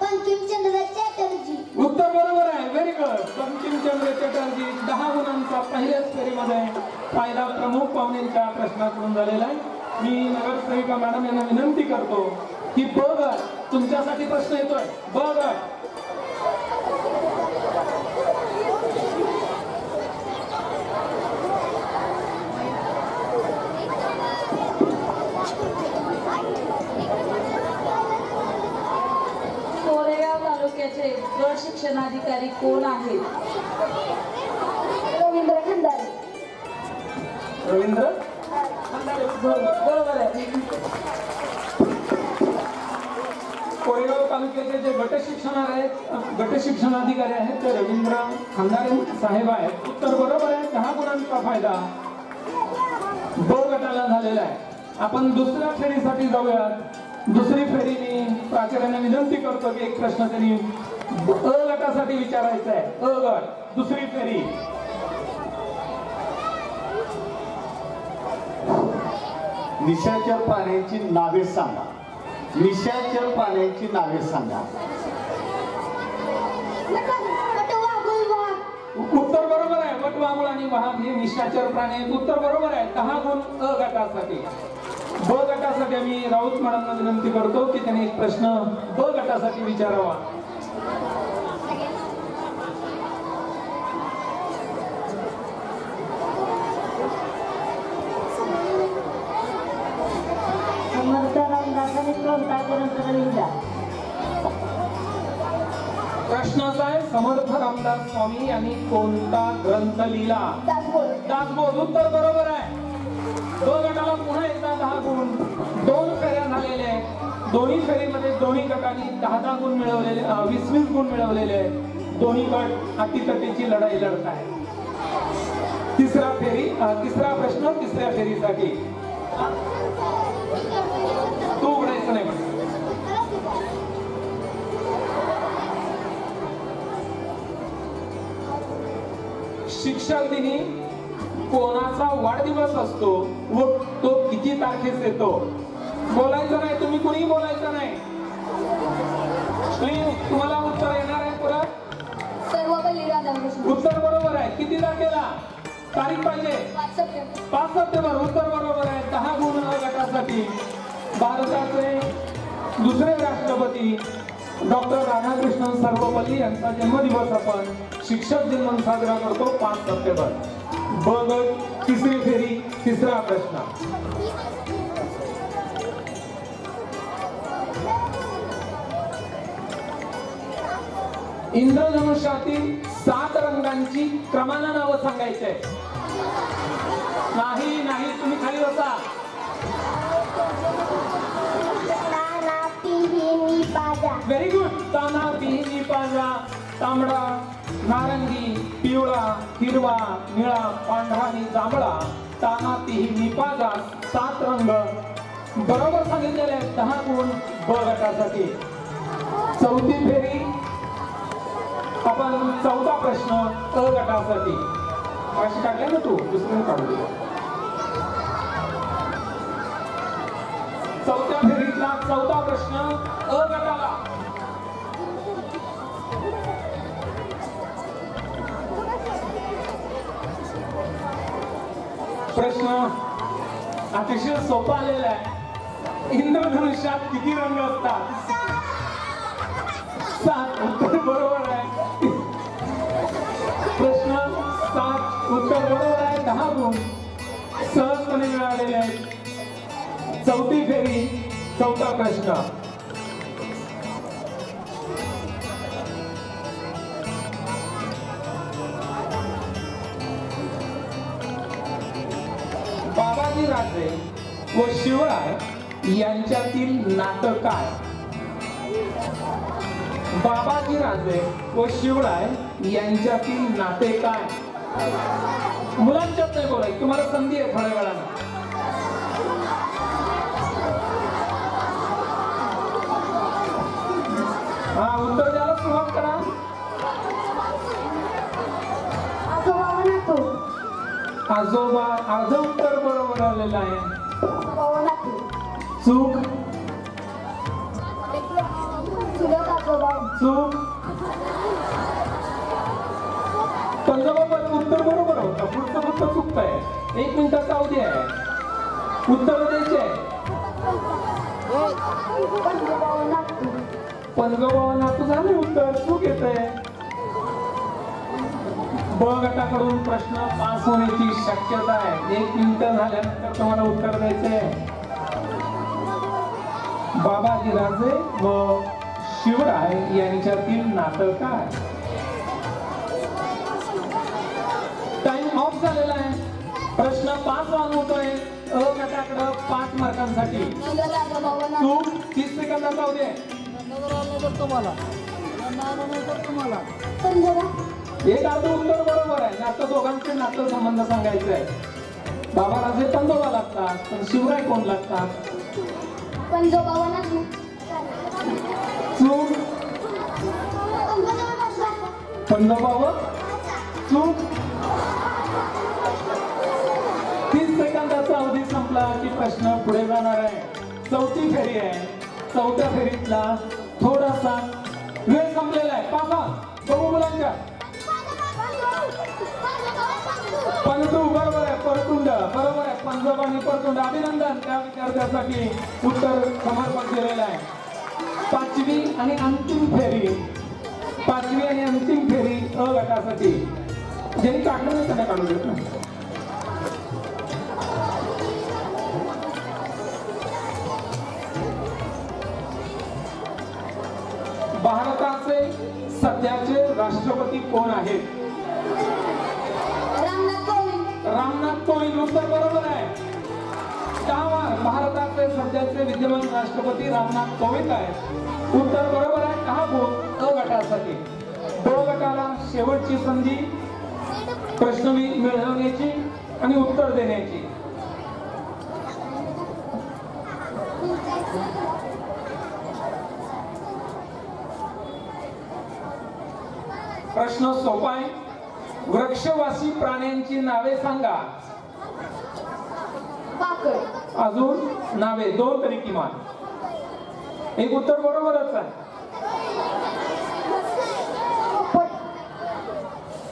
बंकिमचंद्र चॅटर्जी. उत्तर बरोबर आहे. Very good. बंकिमचंद्र चॅटर्जी. 10 गुणांचा पहिल्याच फेरीमध्ये फायदा प्रमुख पाहुण्यांच्या प्रश्नातून झालेला आहे. मी नगरसेविका मॅडम यांना विनंती करतो की ब गट तुमच्यासाठी प्रश्न येतोय. ब गट कोरेगाव तालुक्याचे गट शिक्षणाधिकारी कोण आहेत? रवींद्र खंदारे. रवींद्र बरोबर आहे. कोरेगाव तालुक्याचे जे गट शिक्षणाधिकारी आहेत ते रवींद्र खंदारे साहेब आहेत. उत्तर बरोबर आहे. 10 गुणांचा फायदा ब गटाला झालेला आहे. आपण दुसऱ्या फेरीसाठी जाऊयात. दुसरी फेरी मी प्राचार्यांना विनंती करतो की 1 प्रश्न त्यांनी अ गटासाठी विचारायचा आहे. अ गट दुसरी फेरी. निशाचर प्राण्यांची नावे सांगा. निशाचर प्राण्यांची नावे सांगा. उत्तर बरोबर आहे. वट, वाघूळ आणि वाघ हे निशाचर प्राणी आहेत. उत्तर बरोबर आहे. 10 गुण अ गटासाठी. ब गटासाठी आम्ही राऊत मॅडमना विनंती करतो की त्यांनी 1 प्रश्न ब गटासाठी विचारावा. प्रश्न असा आहे, समर्थ रामदास स्वामी यांनी कोणता ग्रंथ लिहिला? दासबोध. उत्तर बरोबर आहे. ब गटाला पुन्हा एकदा 10 गुण. 2 फेऱ्या झालेल्या आहेत. दोन्ही फेरीमध्ये दोन्ही गटांनी 10-10 गुण मिळवलेले, 20-20 गुण मिळवलेले आहेत. दोन्ही गट अटीतटीची लढाई लढत आहेत. तिसरा प्रश्न तिसऱ्या फेरीसाठी. तू उघडायचं नाही म्हणून. शिक्षक दिनी कोणाचा वाढदिवस असतो व तो किती तारखेस येतो? बोलायचं नाही, तुम्ही कुणी बोलायचं नाही. प्लीज, तुम्हाला उत्तर येणार आहे परत. सर्वपल्ली राधाकृष्ण. उत्तर बरोबर आहे. किती तारखेला? तारीख पाहिजे. 5 सप्टेंबर. उत्तर बरोबर आहे. 10 गुण अ गटासाठी. भारताचे दुसरे राष्ट्रपती डॉक्टर राधाकृष्णन सर्वपल्ली यांचा जन्मदिवस आपण शिक्षक दिन म्हणून साजरा करतो 5 सप्टेंबर. ब गट तिसरी फेरी. तिसरा प्रश्न. इंद्रधनुष्यातील 7 रंगांची क्रमानं नावं सांगायची आहेत. नाही तुम्ही खाली बसा. Very good. ताना, पिहिनी, पाजा, तांबडा, नारंगी, पिवळा, हिरवा, निळा, पांढरा आणि जांभळा. ताना, पिहिनी, पाजा 7 रंग बरोबर सांगितलेले आहेत. 10 गुण ब गटासाठी. चौथी फेरी आपण. चौथा प्रश्न अ गटासाठी. अशी काढले ना तू, दुसऱ्याने काढू दे. चौथा प्रश्न अ गटाला. प्रश्न अतिशय सोपा आलेला आहे. इंद्रधनुष्यात किती रंग असतात? 7. उत्तर बरोबर आहे. प्रश्न 7 उत्तर बरोबर आहे. 10 गुण सहजपणे मिळालेले आहेत. चौथी फेरी चौथा प्रश्न. बाबाजी राजे व शिवराय यांच्यातील नातं काय? बाबाजी राजे व शिवराय यांच्यातील नाते काय? मुलांच्यात नाही बोलाय, तुम्हाला संधी आहे थोड्या वेळानं. हा, उत्तर द्यायला सुरुवात करा. आजोबा. अर्ध उत्तर बरोबर आलेलं आहे. चूक. चूक. पंजाबाबत उत्तर बरोबर होतं, पुढचं उत्तर चुकत आहे. 1 मिनिटाचा अवधी आहे, उत्तर द्यायचे आहे. पंजोबा नातू झाले, उत्तर चूक येत आहे. ब गटाकडून प्रश्न पास होण्याची शक्यता आहे. 1 मिनिट झाल्यानंतर तुम्हाला उत्तर द्यायचे आहे. बाबाजी राजे व शिवराय यांच्यातील नातं काय? टाइम ऑफ झालेला आहे. प्रश्न 5 वाजून होतोय. अ गटाकडे 5 मार्कांसाठी. चूक. 30 सेकंदाचा अवधी आहे. एक अर्ध उत्तर बरोबर आहे. आता दोघांचे नातं संबंध सांगायचे आहे. बाबा राजे पंजोबा लागतात, पण शिवराय कोण लागतात? चूक. पंजोबावर चूक. 30 सेकंदाचा अवधी संपला की प्रश्न पुढे जाणार आहे. चौथी फेरी आहे. चौथ्या फेरीतला थोडासा वेळ संपलेला आहे. पाहा बघू मुलांच्या. पंतू बरोबर आहे. परतुंड बरोबर आहे. पंजाब आणि परतुंड. अभिनंदन त्या विद्यार्थ्यासाठी. उत्तर समर्पण केलेलं आहे. 5वी आणि अंतिम फेरी. 5वी आणि अंतिम फेरी अ गटासाठी. ज्यांनी काढलं नाही त्यांना काढू देत ना. भारताचे सध्याचे राष्ट्रपती कोण आहेत? रामनाथ कोविंद. उत्तर बरोबर आहे. 10 भारताचे सध्याचे विद्यमान राष्ट्रपती रामनाथ कोविंद आहेत. उत्तर बरोबर आहे. 10 गुण अ गटासाठी. ब गटाला शेवटची संधी प्रश्न मिळवण्याची आणि उत्तर देण्याची. प्रश्न सोपा आहे. वृक्षवासी प्राण्यांची नावे सांगा. अजून नावे 2 तरी किमान. एक उत्तर बरोबरच आहे.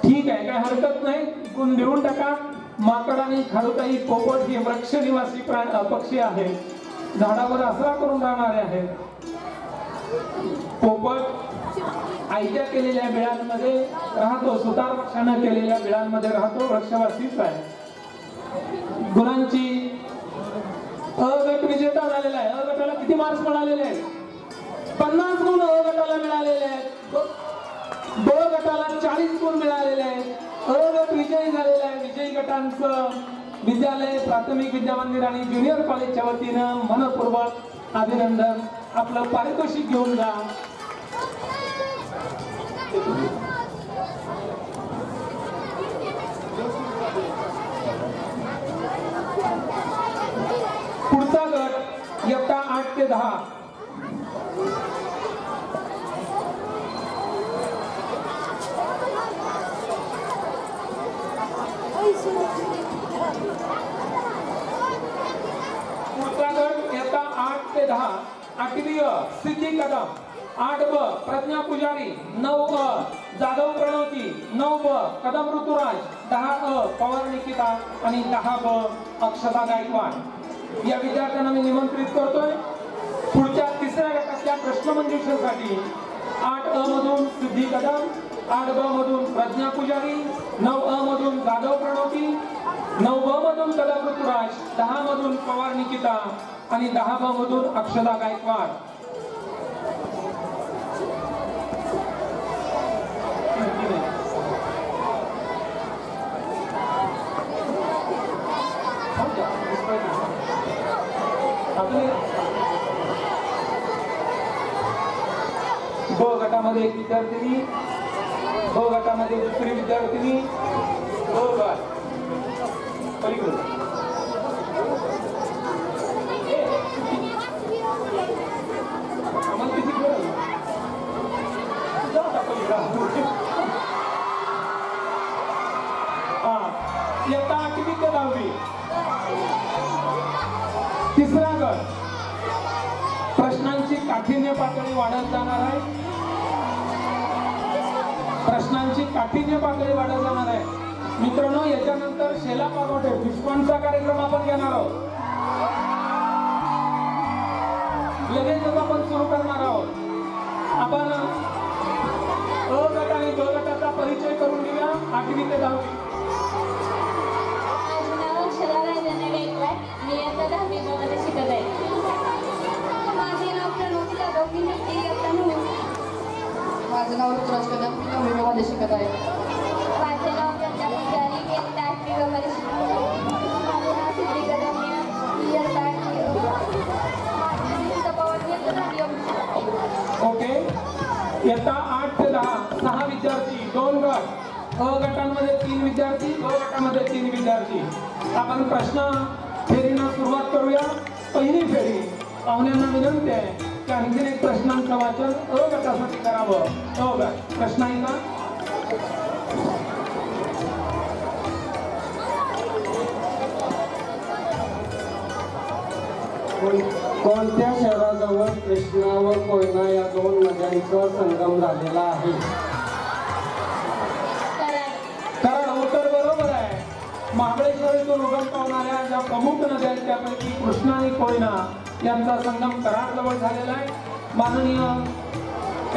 ठीक आहे, काय हरकत नाही. गुण देऊन टाका. माकड आणि खारुताई पोपट हे वृक्ष निवासी पक्षी आहेत. झाडावर आसरा करून राहणारे आहेत. पोपट आयत्या केलेल्या बिळांमध्ये राहतो, सुतार पक्षानं केलेल्या बिळांमध्ये राहतो, वृक्षवासीच आहे. गुणांची अ गट विजेता झालेला आहे. अ गटाला किती मार्क्स मिळालेले आहेत? 50 गुण अ गटाला मिळालेले आहेत. ब गटाला 40 गुण मिळालेले आहेत. अ गट विजयी झालेला आहे. विजयी गटांचं विद्यालय, प्राथमिक विद्यामंदिर आणि ज्युनियर कॉलेजच्या वतीनं मनपूर्वक अभिनंदन. आपलं पारितोषिक घेऊन जा. पुढचा गट इयत्ता 8 ते 10. पुढचा गट इयत्ता 8 ते 10. 8वी अ सिद्धी कदम, 8ब प्रज्ञा पुजारी, 9अ जाधव प्रणवती, 9ब कदम ऋतुराज, 10अ पवार निकिता आणि 10ब अक्षता गायकवाड. या विद्यार्थ्यांना मी निमंत्रित करतोय पुढच्या तिसऱ्या गटातल्या प्रश्नमंजुषेसाठी. 8अ मधून सिद्धी कदम, 8ब मधून प्रज्ञा पुजारी, 9अ मधून जाधव प्रणवती, 9ब मधून कदम ऋतुराज, 10 मधून पवार निकिता आणि 10ब मधून अक्षता गायकवाड. ब गटामध्ये एक विद्यार्थिनी, ब गटामध्ये दुसरी विद्यार्थिनी, ब गट पलीकडे आम्हाला किती गरज इयत्ता 8वी ते 10वी. तिसरा गट प्रश्नांची काठिण्य पातळी वाढत जाणार आहे. प्रश्नांची काठिण्य पातळी वाढत जाणार आहे. मित्रांनो, याच्यानंतर शेला पागोटे फिशपॉन्डचा कार्यक्रम आपण घेणार आहोत. लगेचच आपण सुरू करणार आहोत. आपण अ गट आणि ब गटाचा परिचय करून घेऊया. 8वी ते 10वी. माझं नाव अक्षरा राजन गायकवाड. मी आता 10वी मध्ये शिकत आहे. माझे नाव प्रणवती जाधव. मी इयत्ता 9. माझं नाव ऋतुराज कदम. मी 9वी मध्ये शिकत आहे. माझे नाव प्रज्ञा पुजारी. मी इयत्ता 8वी मध्ये शिकत आहे. माझे नाव सिद्धी कदम. मी इयत्ता 8वी. ओके, इयत्ता 8 ते 10 6 विद्यार्थी, 2 गट. अ गटांमध्ये 3 विद्यार्थी, ब गटामध्ये 3 विद्यार्थी. आपण प्रश्न फेरीनं सुरुवात करूया. पहिली फेरी पाहुण्यांना विनंती आहे की आणखीन एक प्रश्नांचं वाचन अ गटासाठी करावं. अ गट प्रश्न आहे का? कोणत्या शहराजवळ कृष्णा व कोयना या 2 नद्यांचा संगम झालेला आहे? कारण उत्तर बरोबर आहे. महाबळेश्वर येथून उगम पावणाऱ्या ज्या प्रमुख नद्या आहेत त्यापैकी कृष्णा आणि कोयना यांचा संगम कराड जवळ झालेला आहे. माननीय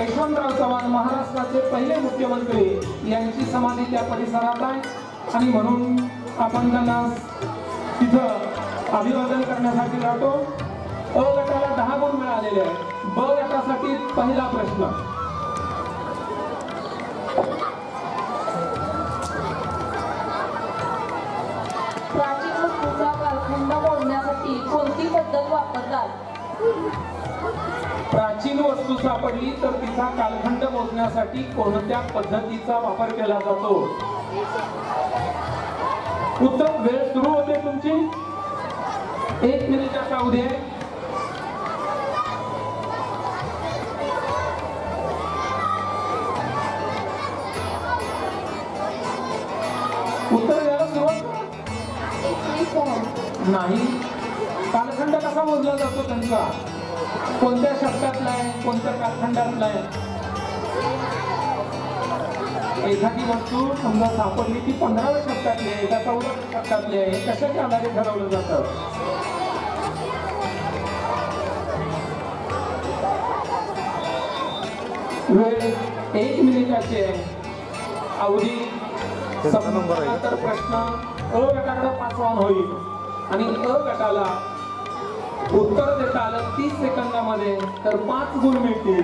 यशवंतराव चव्हाण महाराष्ट्राचे पहिले मुख्यमंत्री यांची समाधी त्या परिसरात आहे आणि म्हणून आपण त्यांना तिथं अभिवादन करण्यासाठी जातो. अ गटाला 10 गुण मिळालेले आहेत. ब गटासाठी पहिला प्रश्न. प्राचीन वस्तूचा कालखंड मोजण्यासाठी कोणती पद्धत वापरतात? प्राचीन वस्तू सापडली तर तिचा कालखंड मोजण्यासाठी कोणत्या पद्धतीचा वापर केला जातो? उत्तर वेळ सुरू होते तुमची. 1 मिनिटाचा अवधी आहे. उत्तर द्यायला सुरुवात नाही. कालखंड कसा मोजला जातो त्यांचा? कोणत्या शतकातला आहे, कोणत्या कालखंडातला आहे? एखादी वस्तू समजा सापडली ती 15व्या शतकातली आहे का 14व्या शतकातली आहे, कशाच्या आधारे ठरवलं जातं? वेळ 1 मिनिटाची आहे. अवधी संपल्यानंतर प्रश्न अ गटाकडे पासवान होईल आणि अ गटाला उत्तर देता आलं 30 सेकंदामध्ये तर 5 गुण मिळतील.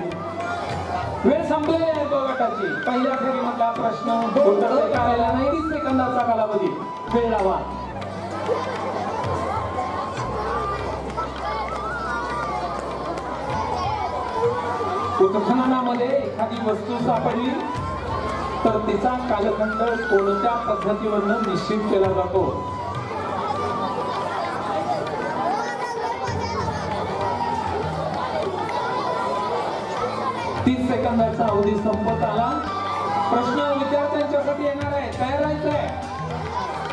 वेळ संपलेली आहे ब गटाची. पहिल्या फेरीमधला प्रश्न उत्तर देता आलेला नाही. 30 सेकंदाचा कालावधी. वेळ लावा. उत्खननामध्ये एखादी वस्तू सापडली तर तिचा कालखंड कोणत्या पद्धतीवरनं निश्चित केला जातो? सेकंदाचा अवधी संपत आला. प्रश्न विद्यार्थ्यांच्यासाठी येणार आहे. तयार राहायचंय,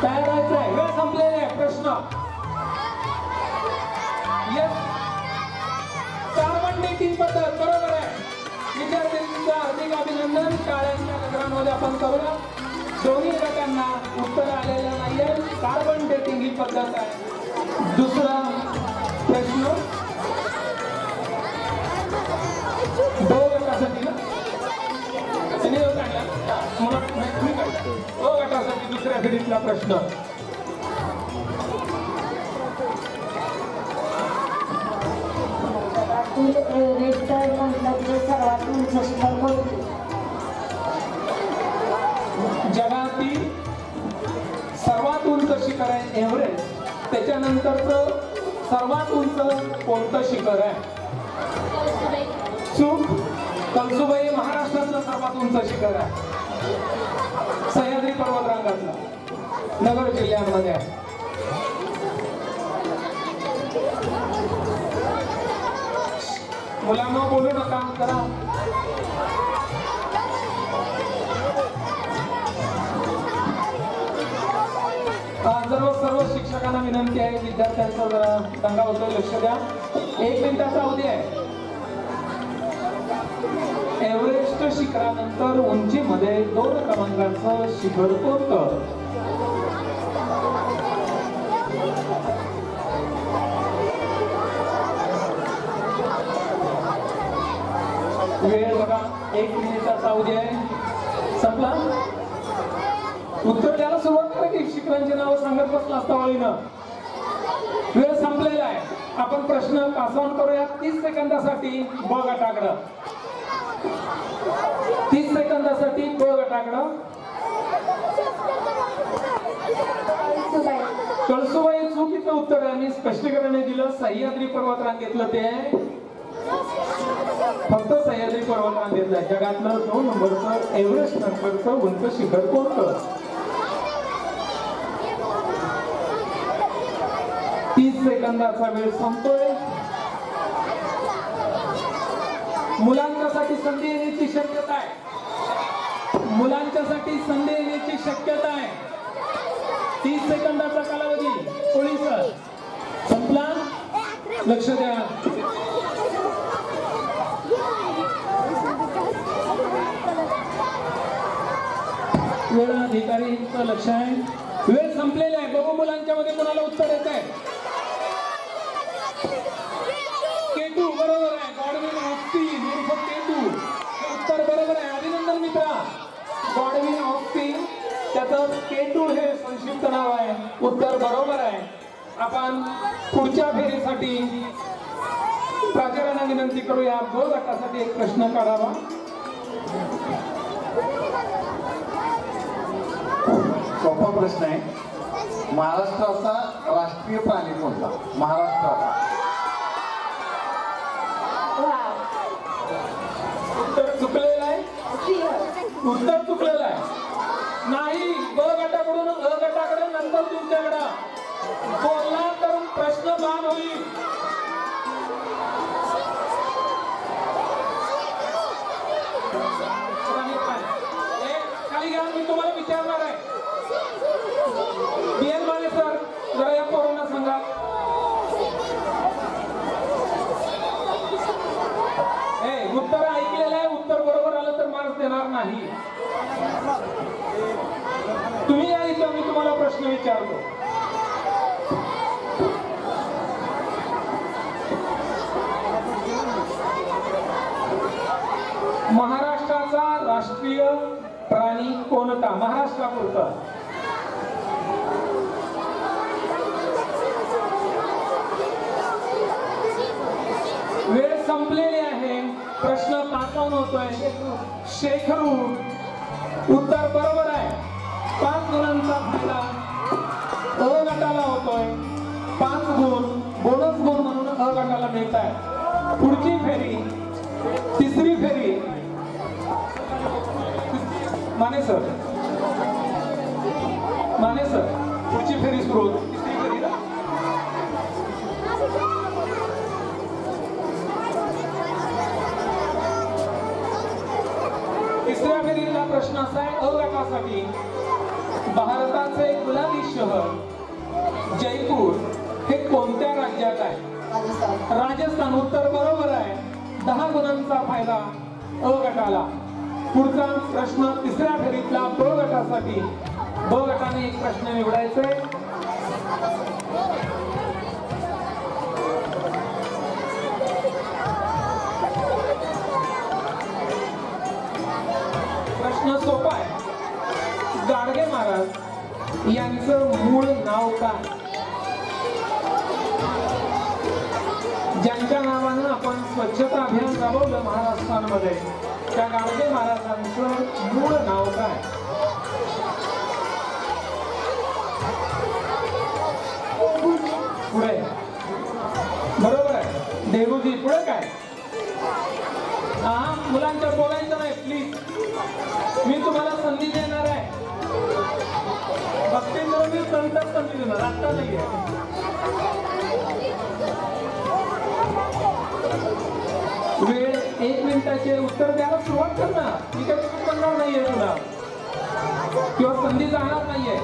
तयार राहायचंय. वेळ संपलेला आहे. प्रश्न 4 पद्धत बरोबर आहे. विद्यार्थ्यांचं हार्दिक अभिनंदन. शाळांच्या नगरांमध्ये आपण करूया. दोन्ही गटांना उत्तर आलेलं नाहीये. कार्बन डेटिंग ही पद्धत आहे. दुसरा प्रश्न दो गटासाठी ना दो गटासाठी दुसऱ्या फेरीतला प्रश्न. एव्हरेस्ट म्हटलं सर्वात उंच शिखर कोणते? जगातील सर्वात उंच शिखर आहे एव्हरेस्ट. त्याच्यानंतरचं सर्वात उंच कोणतं शिखर आहे? चूक. कळसुबाई महाराष्ट्रातलं सर्वात उंच शिखर आहे. सह्याद्री पर्वतरांगातलं नगर जिल्ह्यामध्ये आहे. मुलांना बोलू नका करा. सर्व शिक्षकांना विनंती आहे, विद्यार्थ्यांचा जरा दंगा होतोय, लक्ष द्या. 1 मिनिटाचा अवधी आहे. एव्हरेस्ट शिखरानंतर उंचीमध्ये 2 क्रमांकाचं शिखर कोणतं? वेळ बघा, 1 मिनिटाचा अवधी आहे. संपला. उत्तर द्यायला सुरुवात करा की शिखरांची नावं सांगत बसला असता वळीनं. वेळ संपलेला आहे. आपण प्रश्न पासऑन करूया 30 सेकंदासाठी. ब गटाकडं 30 सेकंदासाठी ब गटाकडं. कळसुबाई चुकीचं उत्तर आहे. मी स्पष्टीकरण दिलं. सह्याद्री पर्वतरांगेतलं ते आहे. फक्त सह्याद्री पर्वतरांगेतलं. जगातलं 2 नंबरचं एव्हरेस्ट नंतरचं उंच शिखर कोणतं? 30 सेकंदाचा वेळ संपतोय. मुलांच्यासाठी संधी येण्याची शक्यता आहे. मुलांच्यासाठी संधी येण्याची शक्यता आहे. 30 सेकंदाचा कालावधी पोलीस संपला. लक्ष द्या. वेळ अधिकारीचं लक्ष आहे. वेळ संपलेला आहे. बघू मुलांच्या मध्ये कोणाला उत्तर येत आहे. केटू बरोबर आहे. गॉडविन ऑस्टिन उर्फ केटू हे उत्तर बरोबर आहे. अभिनंदन मित्रा. गॉडविन ऑस्टिन त्याचं केटू हे संक्षिप्त नाव आहे. उत्तर बरोबर आहे. आपण पुढच्या फेरीसाठी प्राचार्यांना विनंती करूया. ब गटासाठी एक प्रश्न काढावा. सोपा प्रश्न आहे. महाराष्ट्राचा राष्ट्रीय प्राणी कोणता? महाराष्ट्राचा. उत्तर चुकलेलं आहे. उत्तर चुकलेलं आहे. नाही. ब गटाकडून अ गटाकडे नंतर तुमच्याकडं बोलला तर प्रश्न बाद होईल. खाली घ्या. मी तुम्हाला विचारणार आहे. बीएन माने सर जरा या पोरांना सांगा. उत्तर ऐकलेलं आहे. उत्तर बरोबर आलं तर मार्क्स देणार नाही. तुम्ही या इथं. मी तुम्हाला प्रश्न विचारतो. महाराष्ट्राचा राष्ट्रीय प्राणी कोणता? महाराष्ट्रापुरता. वेळ संपलेली आहे. प्रश्न पासऑन होतोय. शेखरू. उत्तर बरोबर आहे. 5 गुणांचा फायदा अ गटाला होतोय. 5 गुण बोनस गुण म्हणून अ गटाला मिळत आहे. पुढची फेरी 3री फेरी. माने सर पुढची फेरी सुरू होती. 3री फेरीला तिसऱ्या फेरीला प्रश्न असा आहे अ गटासाठी. भारताचे गुलाबी शहर जयपूर हे कोणत्या राज्यात आहे? राजस्थान. उत्तर बरोबर आहे. 10 फायदा अ गटाला. पुढचा प्रश्न तिसऱ्या फेरीतला ब गटासाठी. ब गटाने एक प्रश्न निवडायचे. प्रश्न सोपा आहे. गाडगे महाराज यांचं मूळ नाव काय? ज्यांच्या नावानं आपण स्वच्छता अभियान राबवलं महाराष्ट्रामध्ये, त्या गाडगे महाराजांचं मूळ नाव काय? पुढे बरोबर आहे, देहूजी. पुढे काय? हा, मुलांच्या बोलायचं नाही प्लीज. मी तुम्हाला संधी देणार आहे. भक्तींद्र मी नंतर संधी देणार, आता नाहीये. वेळ 1 मिनिटाचे उत्तर द्यायला सुरुवात कर ना. मी काही चूक करणार नाहीये तुला, किंवा संधी जाणार नाहीये.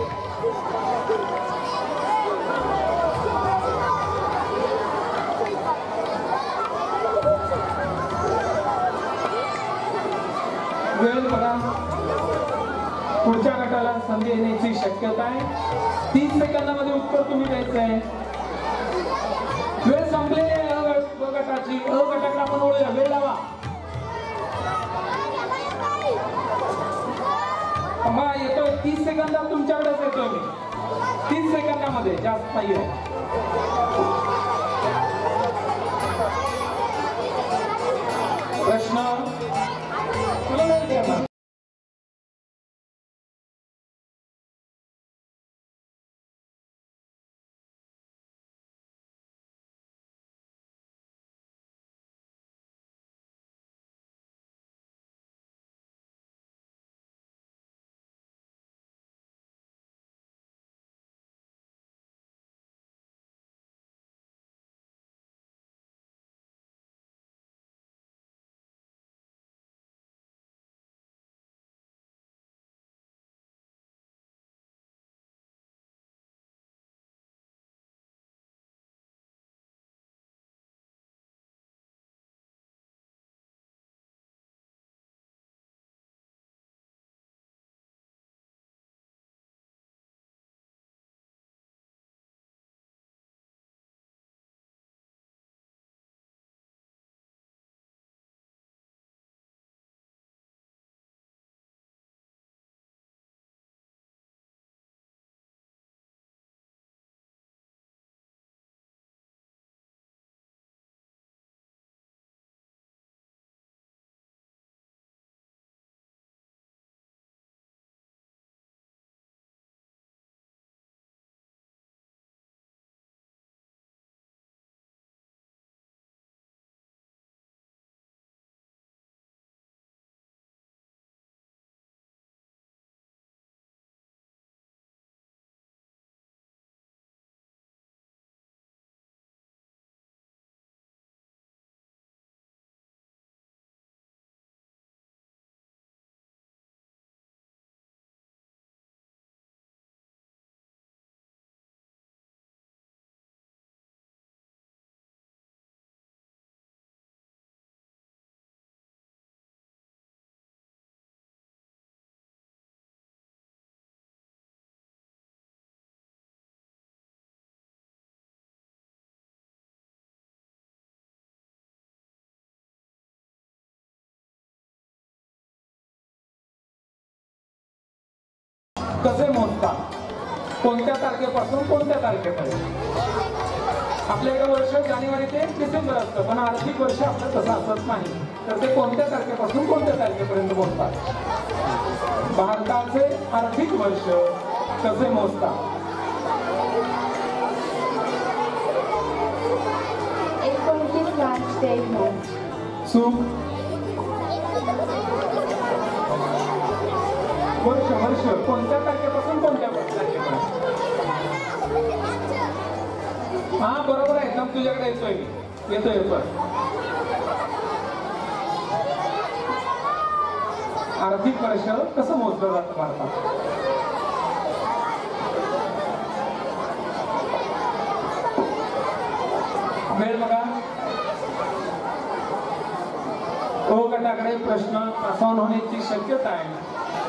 वेळ बघा. पुढच्या गटाला संधी येण्याची शक्यता आहे. 30 सेकंदामध्ये उत्तर तुम्ही द्यायचं आहे. वेळ संपलेली आहे अ गटाची. अ गटाकडे आपण वळूया. वेळ लावा. बघा येतोय 30 सेकंदात तुमच्याकडेच येतोय मी. 30 सेकंदामध्ये, जास्त नाहीये. प्रश्न तुला वेळ द्या. कसे मोजतात? कोणत्या तारखेपासून कोणत्या तारखेपर्यंत? आपलं एक वर्ष जानेवारी ते डिसेंबर असतं, पण आर्थिक वर्ष आपलं तसं असत नाही. तर ते कोणत्या तारखेपासून कोणत्या तारखेपर्यंत मोजतात? भारताचे आर्थिक वर्ष कसे मोजतात? 29 मार्च ते 1 मार्च. चूक. वर्ष कोणत्या तारखेपासून कोणत्या तारखेपर्यंत? हा बरोबर आहे. एकदम तुझ्याकडे येतोय मी. येतोय. आर्थिक वर्ष कसं मोजलं जातं भारतात? वेळ बघा. तुमच्याकडे प्रश्न पास ऑन होण्याची शक्यता आहे.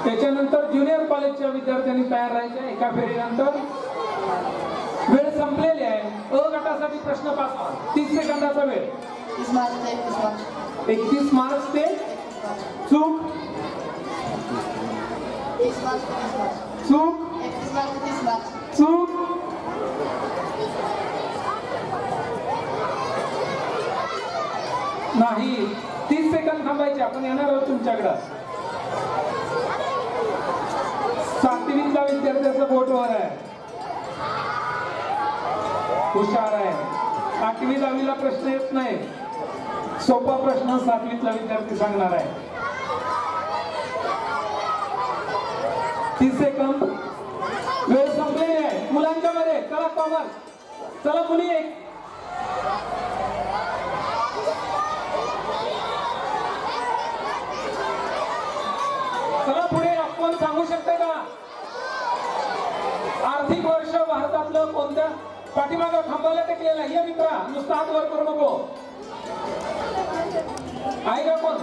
त्याच्यानंतर ज्युनियर कॉलेजच्या विद्यार्थ्यांनी तयार राहायचे. एका फेरीनंतर वेळ संपलेली आहे. अ गटासाठी प्रश्न पास ऑन 30 सेकंदाचा वेळ. 31 मार्च ते चूक चूक चूक नाही. 30 सेकंद थांबायचे. आपण येणार आहोत तुमच्याकडं. 7वीतला विद्यार्थ्याचं बोट वर आहे. हुशार आहे. 8वी 10वीला प्रश्न येत नाही. सोपा प्रश्न 7वीतला विद्यार्थी सांगणार आहे. 30 सेकंद वेळ संपलेली आहे. मुलांच्या मध्ये चला कॉमर्स. चला मुली एक. चला पुढे. आपण सांगू शकता का आर्थिक वर्ष भारतातलं कोणत्या पाठीमागं खांबाला टेकलेला आहे? या मित्रा नुसतं हात वर करू नको. आहे का कोण?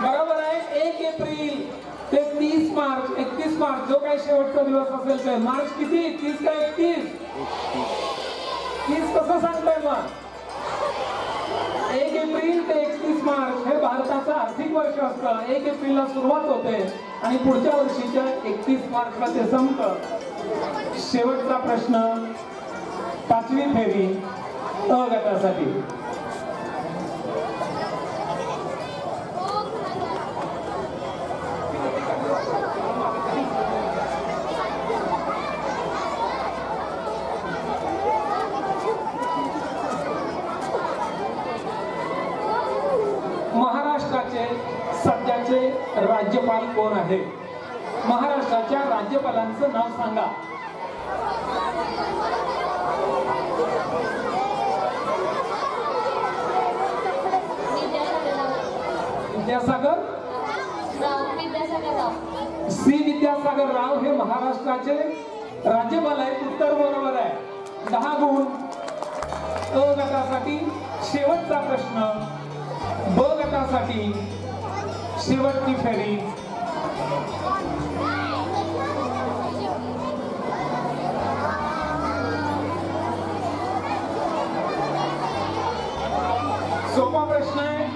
बरोबर आहे. 1 एप्रिल ते 30 मार्च 31 मार्च जो काही शेवटचा दिवस असेल ते. मार्च किती? 30 का 31? 30 कसं सांगताय मग? 1 एप्रिल ते 31 मार्च हे भारताचं आर्थिक वर्ष असतं. 1 एप्रिलला सुरुवात होते आणि पुढच्या वर्षीच्या 31 मार्चला ते संपतं. शेवटचा प्रश्न 5वी फेरी अ गटासाठी. महाराष्ट्राचे सध्याचे राज्यपाल कोण आहे? महाराष्ट्राच्या राज्यपालांचं नाव सांगा. विद्यासागर सी. विद्यासागर राव हे महाराष्ट्राचे राज्यपाल आहेत. उत्तर बरोबर आहे. 10 गुण. अ गटासाठी शेवटचा प्रश्न. ब गटासाठी शेवटची फेरी. सोपा प्रश्न आहे.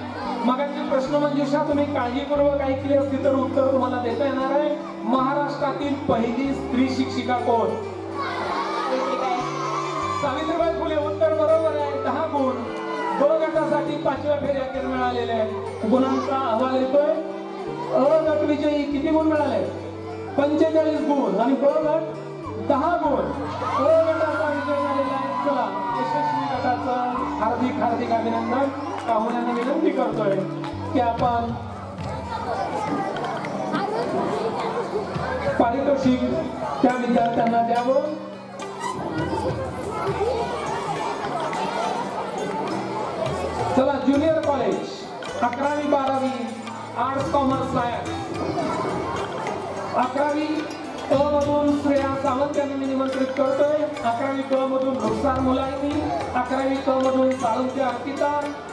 मगाची प्रश्नमंजुषा तुम्ही काळजीपूर्वक ऐकली असती तर उत्तर तुम्हाला देता येणार आहे. महाराष्ट्रातील पहिली स्त्री शिक्षिका कोण? सावित्रीबाई फुले. उत्तर बरोबर आहे. 10 गुण. ब गटासाठी 5व्या फेरी अखेर मिळालेले आहेत. गुणांचा अहवाल येतोय. अ गट विजयी किती गुण मिळाले? 45 गुण आणि ब गट 10 गुण. अ गटाचा विजय झालेला आहे. चला यशस्वी गटाचं हार्दिक हार्दिक अभिनंदन. पाहुण्यांना विनंती करतोय की आपण पारितोषिक त्या विद्यार्थ्यांना द्यावं. चला ज्युनियर कॉलेज 11वी 12वी आर्ट्स कॉमर्स सायन्स. 11वी क मधून श्रेया सावंत यांना मी निमंत्रित करतोय. 11वी क मधून रुखसार मुलायनी. 11वी क मधून साळुंखे अर्पिता.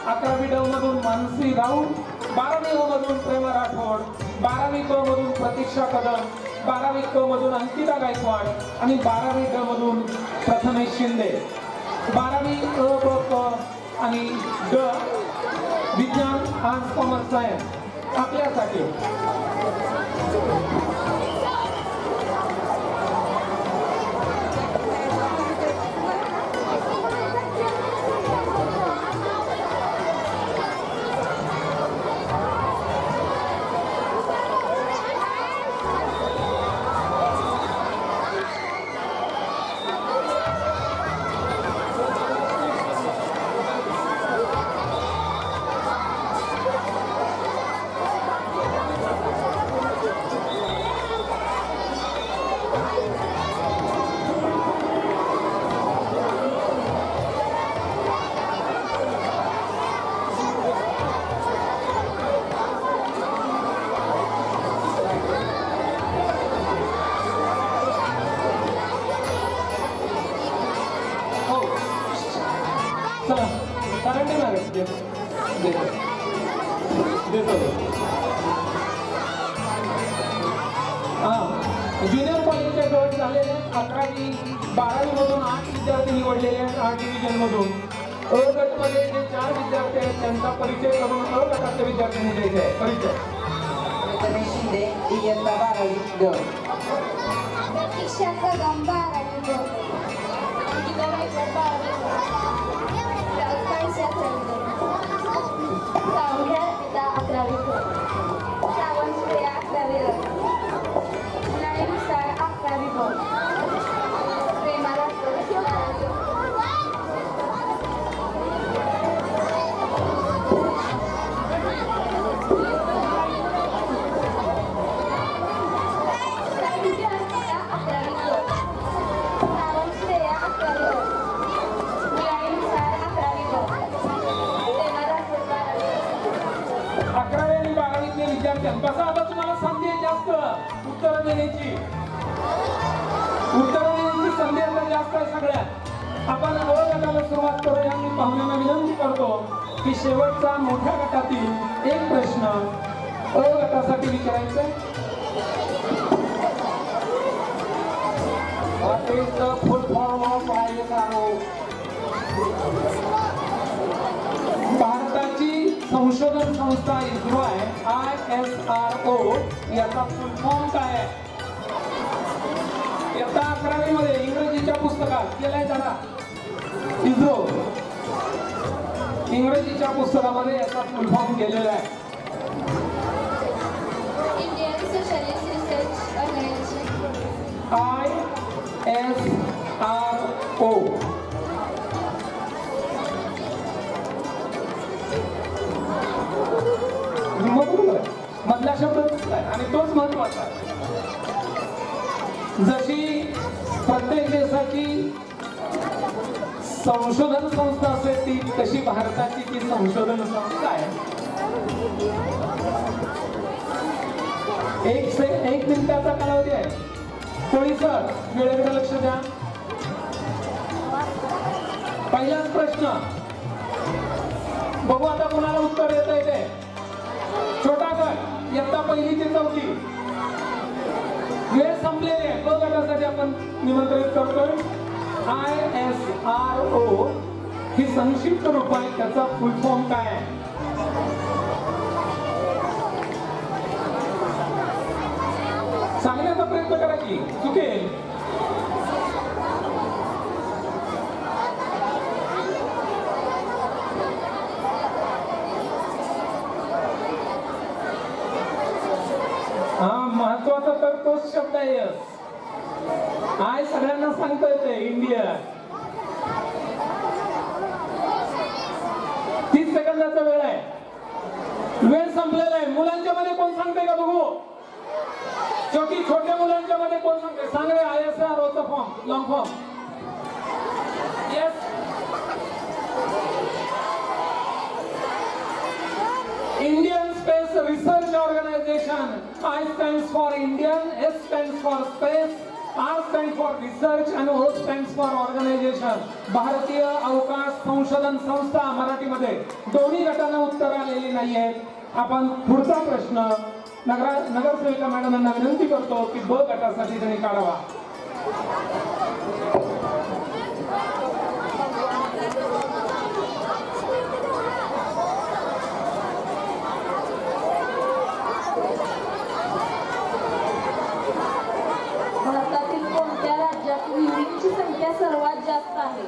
11वी ड मधून मानसी राऊत. 12वी व मधून प्रेमा राठोड. 12वी क मधून प्रतीक्षा कदम. 12वी क मधून अंकिता गायकवाड आणि 12वी ड मधून प्रथमेश शिंदे. 12वी अ ब क आणि ड विज्ञान आर्ट्स कॉमर्स सायन्स आपल्यासाठी. गॅरंटी नाही देतो. ज्युनियर कॉलेजचे गट झालेले 11वी 12वी मधून 8 विद्यार्थी निवडलेले आहेत 8 डिव्हिजन मधून. अ गट मध्ये जे 4 विद्यार्थी आहेत त्यांचा परिचय करून अ गटाचे विद्यार्थ्यांनी द्यायचा आहे. परिचय शिंदे इयत्ता 12वी ग. प्रतीक्षा कदम 12वी ग. अंकिता गायकवाड 12वी ग. कळसा चंद्र. सावंग्या अर्पिता 11वी ग. सावंत श्रेया 11वी ग. मुलाने मुसाळ 11वी ग. प्रेमा राठोड 12वी ग. साहित्य अर्पिता 11वी ग. सावंत श्रेया 11वी ग. मुलाने मुसाळ 11वी ग. प्रेमा राठोड 12वी ग. 11वी आणि 12वीतले विद्यार्थ्यांपासून आता तुम्हाला संधी आहे जास्त उत्तर देण्याची संधी आता जास्त आहे सगळ्यात. आपण अ गटाला सुरुवात करूया. मी पाहुण्यांना विनंती करतो की शेवटचा मोठ्या गटातील एक प्रश्न अ गटासाठी विचारायचा आहे. What is the full form of ISRO? भारताची संशोधन संस्था इस्रो आहे. ISRO याचा फुल फॉर्म काय आहे? इयत्ता 11वी मध्ये इंग्रजीच्या पुस्तकात केलाय जरा. इस्रो इंग्रजीच्या पुस्तकामध्ये याचा फुल फॉर्म केलेला आहे. Indian socialist research organisation. ISRO मधला शब्द आणि तोच महत्वाचा. जशी प्रत्येक देशाची संशोधन संस्था असते ती तशी भारताची ती संशोधन संस्था आहे. एक मिनिटाचा कालावधी आहे. कोणी सर वेळेकडे लक्ष द्या. पहिलाच प्रश्न बघू आता कुणाला उत्तर येत आहे ते. छोटा गट इयत्ता 1ली ते 4थी. वेळ संपलेली आहे. ब गटासाठी आपण निमंत्रित करतोय. ISRO ही संक्षिप्त रूप आहे. त्याचा फुल फॉर्म काय आहे? सांगण्याचा प्रयत्न करा की चुकेल. हा महत्वाचा तर तोच शब्द आहे. आय सगळ्यांना सांगता येते. इंडिया 30 सेकंदाचा वेळ आहे. वेळ संपलेला आहे. मुलांच्या मध्ये कोण सांगते का बघू? छोट्या मुलांच्या मध्ये कोण सांगते? सांग रे. ISRO चा form long form. Yes. Indian space research organisation. I stands for Indian, S stands for space, R stands for research and O stands for organization. भारतीय अवकाश संशोधन संस्था. मराठीमध्ये दोन्ही गटांना उत्तर आलेली नाही आहेत. आपण पुढचा प्रश्न नगरसेविका मॅडमांना विनंती करतो की ब गटासाठी त्यांनी काढावा. भारतातील कोणत्या राज्यात विहिरींची संख्या सर्वात जास्त आहे?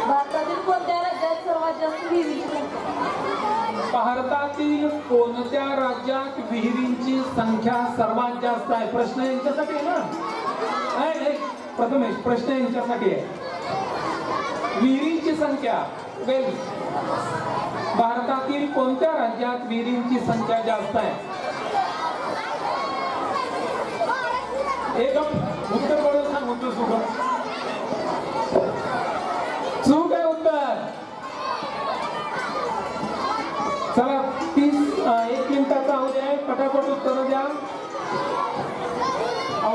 भारतातील कोणत्या राज्यात सर्वात जास्त विहिरींची संख्या? भारतातील कोणत्या राज्यात विहिरींची संख्या सर्वात जास्त आहे? प्रश्न यांच्यासाठी आहे ना? प्रथमेश प्रश्न यांच्यासाठी आहे. विहिरींची संख्या वेल भारतातील कोणत्या राज्यात विहिरींची संख्या जास्त आहे? एक उत्तर करून सांग. उत्तर चूक आहे उत्तर. चला 1 मिनिटाचा होऊ द्या. पटापट उत्तर द्या.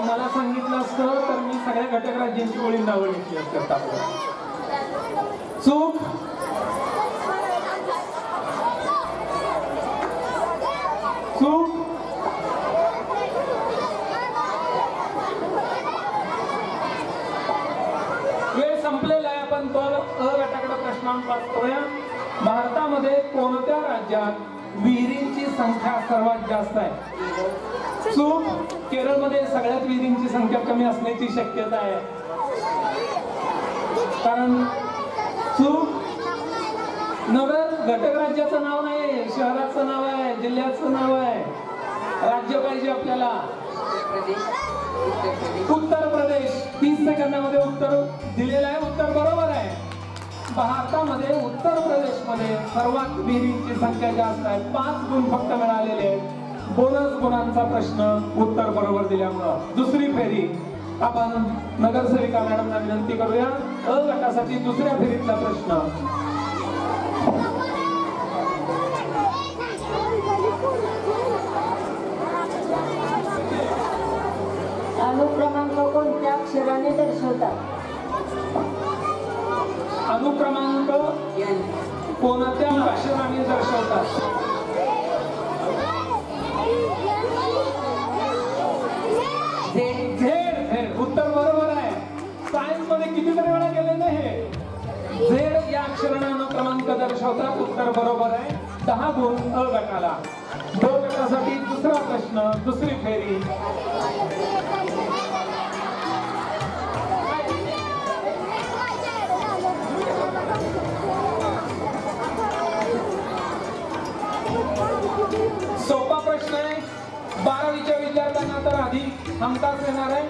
मला सांगितलं असतं तर मी सगळ्या घटक राज्यांची ओळी नावं घेतली असतात आपण. चूक चूक वेळ संपलेला आहे. आपण तो अ गटाकडे प्रश्नांक करूया. भारतामध्ये कोणत्या राज्यात विहिरींची संख्या सर्वात जास्त आहे? चूक. केरळमध्ये सगळ्यात विहिरींची संख्या कमी असण्याची शक्यता आहे. कारण चूक. नगर घटक राज्याचं नाव नाही, शहराचं नाव आहे, जिल्ह्याचं नाव आहे. राज्य पाहिजे आपल्याला. उत्तर प्रदेश. 30 सेकंदामध्ये उत्तर दिलेलं आहे. उत्तर बरोबर आहे. भारतामध्ये उत्तर प्रदेशमध्ये सर्वात विहिरींची संख्या जास्त आहे. 5 गुण फक्त मिळालेले आहेत. बोनस गुणांचा प्रश्न उत्तर बरोबर दिल्यामुळं. दुसरी फेरी आपण नगरसेविका मॅडमना विनंती करूया. अ गटासाठी दुसऱ्या फेरीतला प्रश्न. अनुक्रमांक कोणत्या अक्षराने दर्शवतात? अनुक्रमांक कोणत्या अक्षराने दर्शवतात? झेड. उत्तर बरोबर आहे. सायन्स मध्ये कितीतरी वेळा गेले नाही हे. झेड या अक्षराने अनुक्रमांक दर्शवतात. उत्तर बरोबर आहे. 10 गुण अ गटाला. ब गटासाठी दुसरा प्रश्न, दुसरी फेरी. सोपा प्रश्न आहे. 12वीच्या विद्यार्थ्यांना तर आधी हमखास येणार आहे.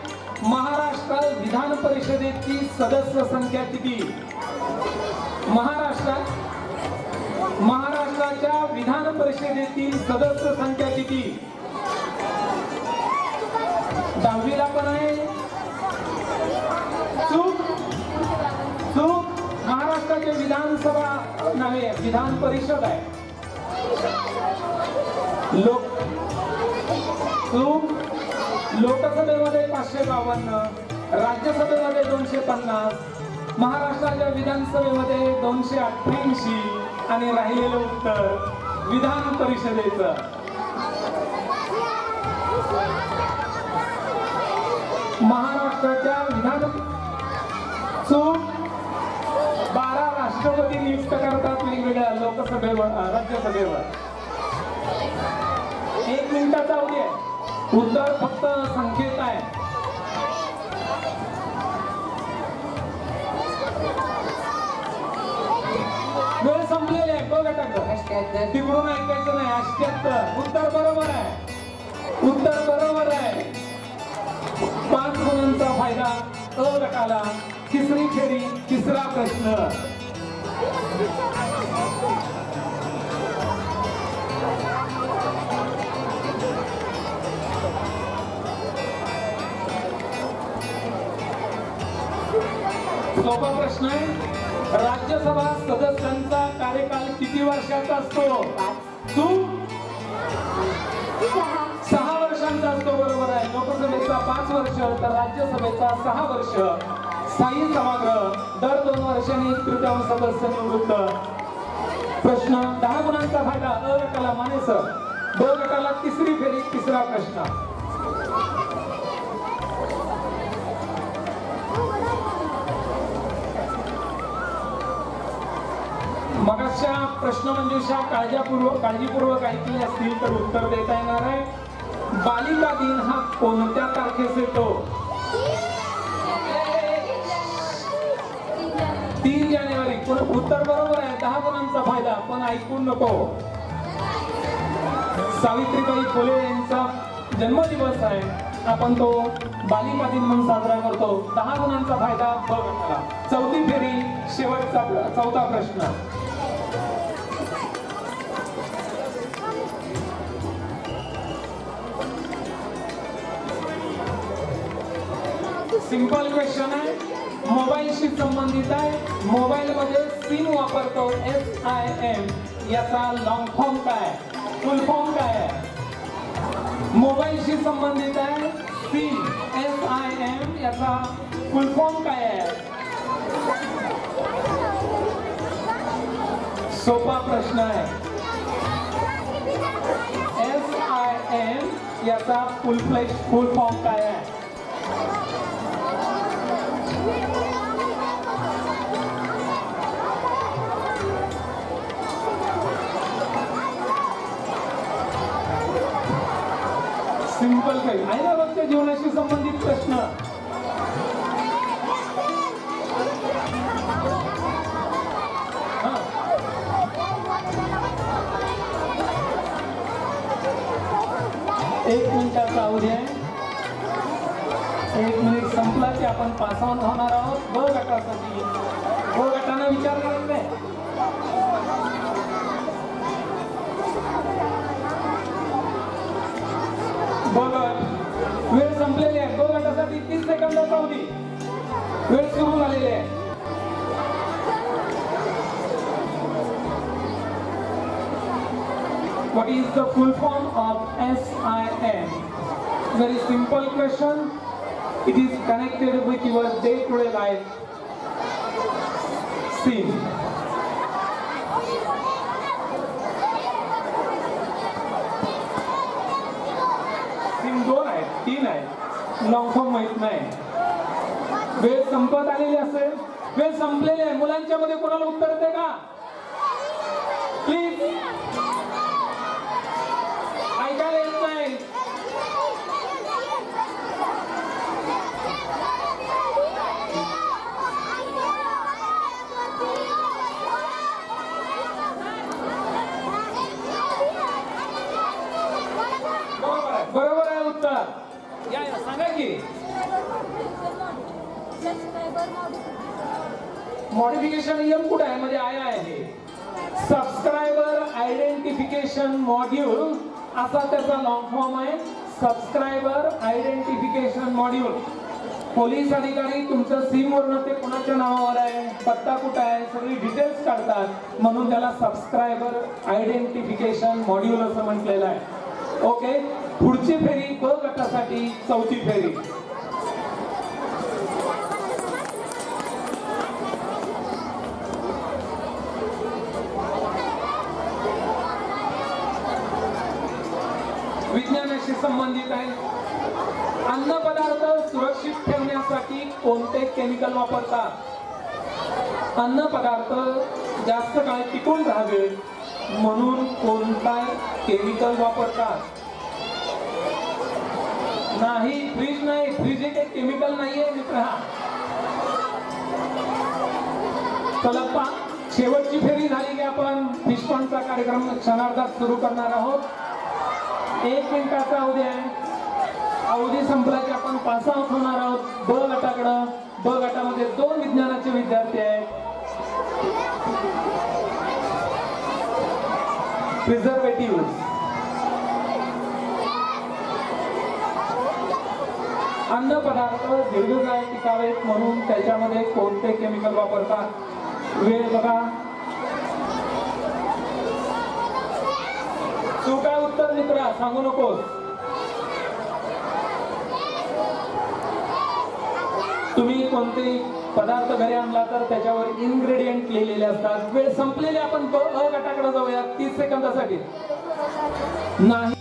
महाराष्ट्र विधान परिषदेची सदस्य संख्या किती? महाराष्ट्राच्या विधान परिषदेतील सदस्य संख्या किती? 10वीला पण आहे. चूक. महाराष्ट्राचे विधानसभा नव्हे, विधान परिषद आहे. लोकसभेमध्ये 552, राज्यसभेमध्ये 250, महाराष्ट्राच्या विधानसभेमध्ये 288 आणि राहिलेलं उत्तर विधान परिषदेचं. महाराष्ट्राच्या विधान. चूक. 12 राष्ट्रपती नियुक्त करतात वेगवेगळ्या लोकसभेवर, राज्यसभेवर. 1 मिनिटाचा अवधी आहे. उत्तर फक्त संख्येत आहे. वेळ संपलेली आहे. बघ गटाकडे तिकडून ऐकायचं नाही. 78. उत्तर बरोबर आहे. उत्तर बरोबर आहे. 5 गुणांचा फायदा अ गटाला. तिसरी फेरी, तिसरा प्रश्न. सोपा प्रश्न आहे. राज्यसभा सदस्यांचा कार्यकाल किती वर्षाचा असतो? 6 वर्षांचा असतो. बरोबर आहे. लोकसभेचा 5 वर्ष तर राज्यसभेचा 6 वर्ष. स्थायी सभागृह दर 2 वर्षांनी 1/3 सदस्य निवृत्त. प्रश्न 10 गुणांचा फायदा अ गटाला. माने सर. ब गटाला तिसरी फेरी, तिसरा प्रश्न. मगाच्या प्रश्नमंजुषा काळजीपूर्वक ऐकली असतील तर उत्तर देता येणार आहे. बालिका दिन हा कोणत्या तारखेस येतो? 3 जानेवारी. उत्तर बरोबर आहे. 10 गुणांचा फायदा. पण ऐकून नको. सावित्रीबाई फुले यांचा जन्मदिवस आहे. आपण तो बालिका दिन म्हणून साजरा करतो. 10 गुणांचा फायदा ब गटाला. चौथी फेरी, शेवटचा 4था प्रश्न. सिंपल क्वेश्चन आहे. मोबाईलशी संबंधित आहे. मोबाईल मध्ये सिम वापरतो. SIM याचा लॉंग फॉर्म काय? फुल फॉर्म काय आहे? मोबाईलशी संबंधित आहे. सिम SIM याचा फुल फॉर्म काय आहे? सोपा प्रश्न आहे. SIM याचा फुल फॉर्म काय आहे? सिंपल काही आहे ना रोजच्या जीवनाशी संबंधित प्रश्न. एक मिनिटाचा अवधी आहे. 1 मिनिट संपला की आपण पास ऑन होणार आहोत. ब गटासाठी ब गटाने विचारणार नाही. वेळ संपलेली आहे. 2 गटासाठी 30 सेकंदाचा अवधी. वेळ सुरू झालेली आहे. What is the full form of SIM? Very simple question. It is connected with your day-to-day life. SIM. SIM 2 आहेत, 3 आहेत. लॉंग फॉर्म माहित नाही. वेळ संपत आलेली असेल. वेळ संपलेली आहे. मुलांच्या मध्ये कोणाला उत्तर येते का? प्लीज. ऐकायला येत नाही. बरोबर आहे उत्तर. या सांगा की मॉडिफिकेशन नियम कुठे आहे? म्हणजे आहे सबस्क्रायबर आयडेंटिफिकेशन मॉड्यूल असा त्याचा लॉंग फॉर्म आहे. Subscriber identification module. पोलीस अधिकारी तुमचं सिम वरनं ते कुणाच्या नावावर आहे, पत्ता कुठं आहे, सगळी डिटेल्स काढतात. म्हणून त्याला सबस्क्रायबर आयडेंटिफिकेशन मॉड्यूल असं म्हटलेलं आहे. ओके. पुढची फेरी ब गटासाठी चौथी फेरी. विज्ञानाशी संबंधित आहे. अन्न पदार्थ सुरक्षित ठेवण्यासाठी कोणते केमिकल वापरतात? अन्न पदार्थ जास्त काळ टिकून राहावे म्हणून कोणता केमिकल वापरतात? नाही, फ्रीज नाही. फ्रीज एक केमिकल नाहीये मित्र. चला शेवटची फेरी झाली की आपण फिशपॉन्डचा कार्यक्रम क्षणार्धात सुरू करणार आहोत. 1 मिनिटाचा अवधी आहे. अवधी संपला की आपण पास आउट होणार आहोत. ब गटाकडं. ब गटामध्ये 2 विज्ञानाचे विद्यार्थी आहेत. प्रिझर्वेटिव्ह. अन्न पदार्थ दीर्घकाळ टिकावेत म्हणून त्याच्यामध्ये कोणते केमिकल वापरतात? वेळ बघा. तू काय उत्तर मित्रा सांगू नकोस. तुम्ही कोणते पदार्थ घरी आणला तर त्याच्यावर इन्ग्रेडियंट लिहिलेले असतात. वेळ संपलेली. आपण ब गटाकडे जाऊया 30 सेकंदासाठी. नाही.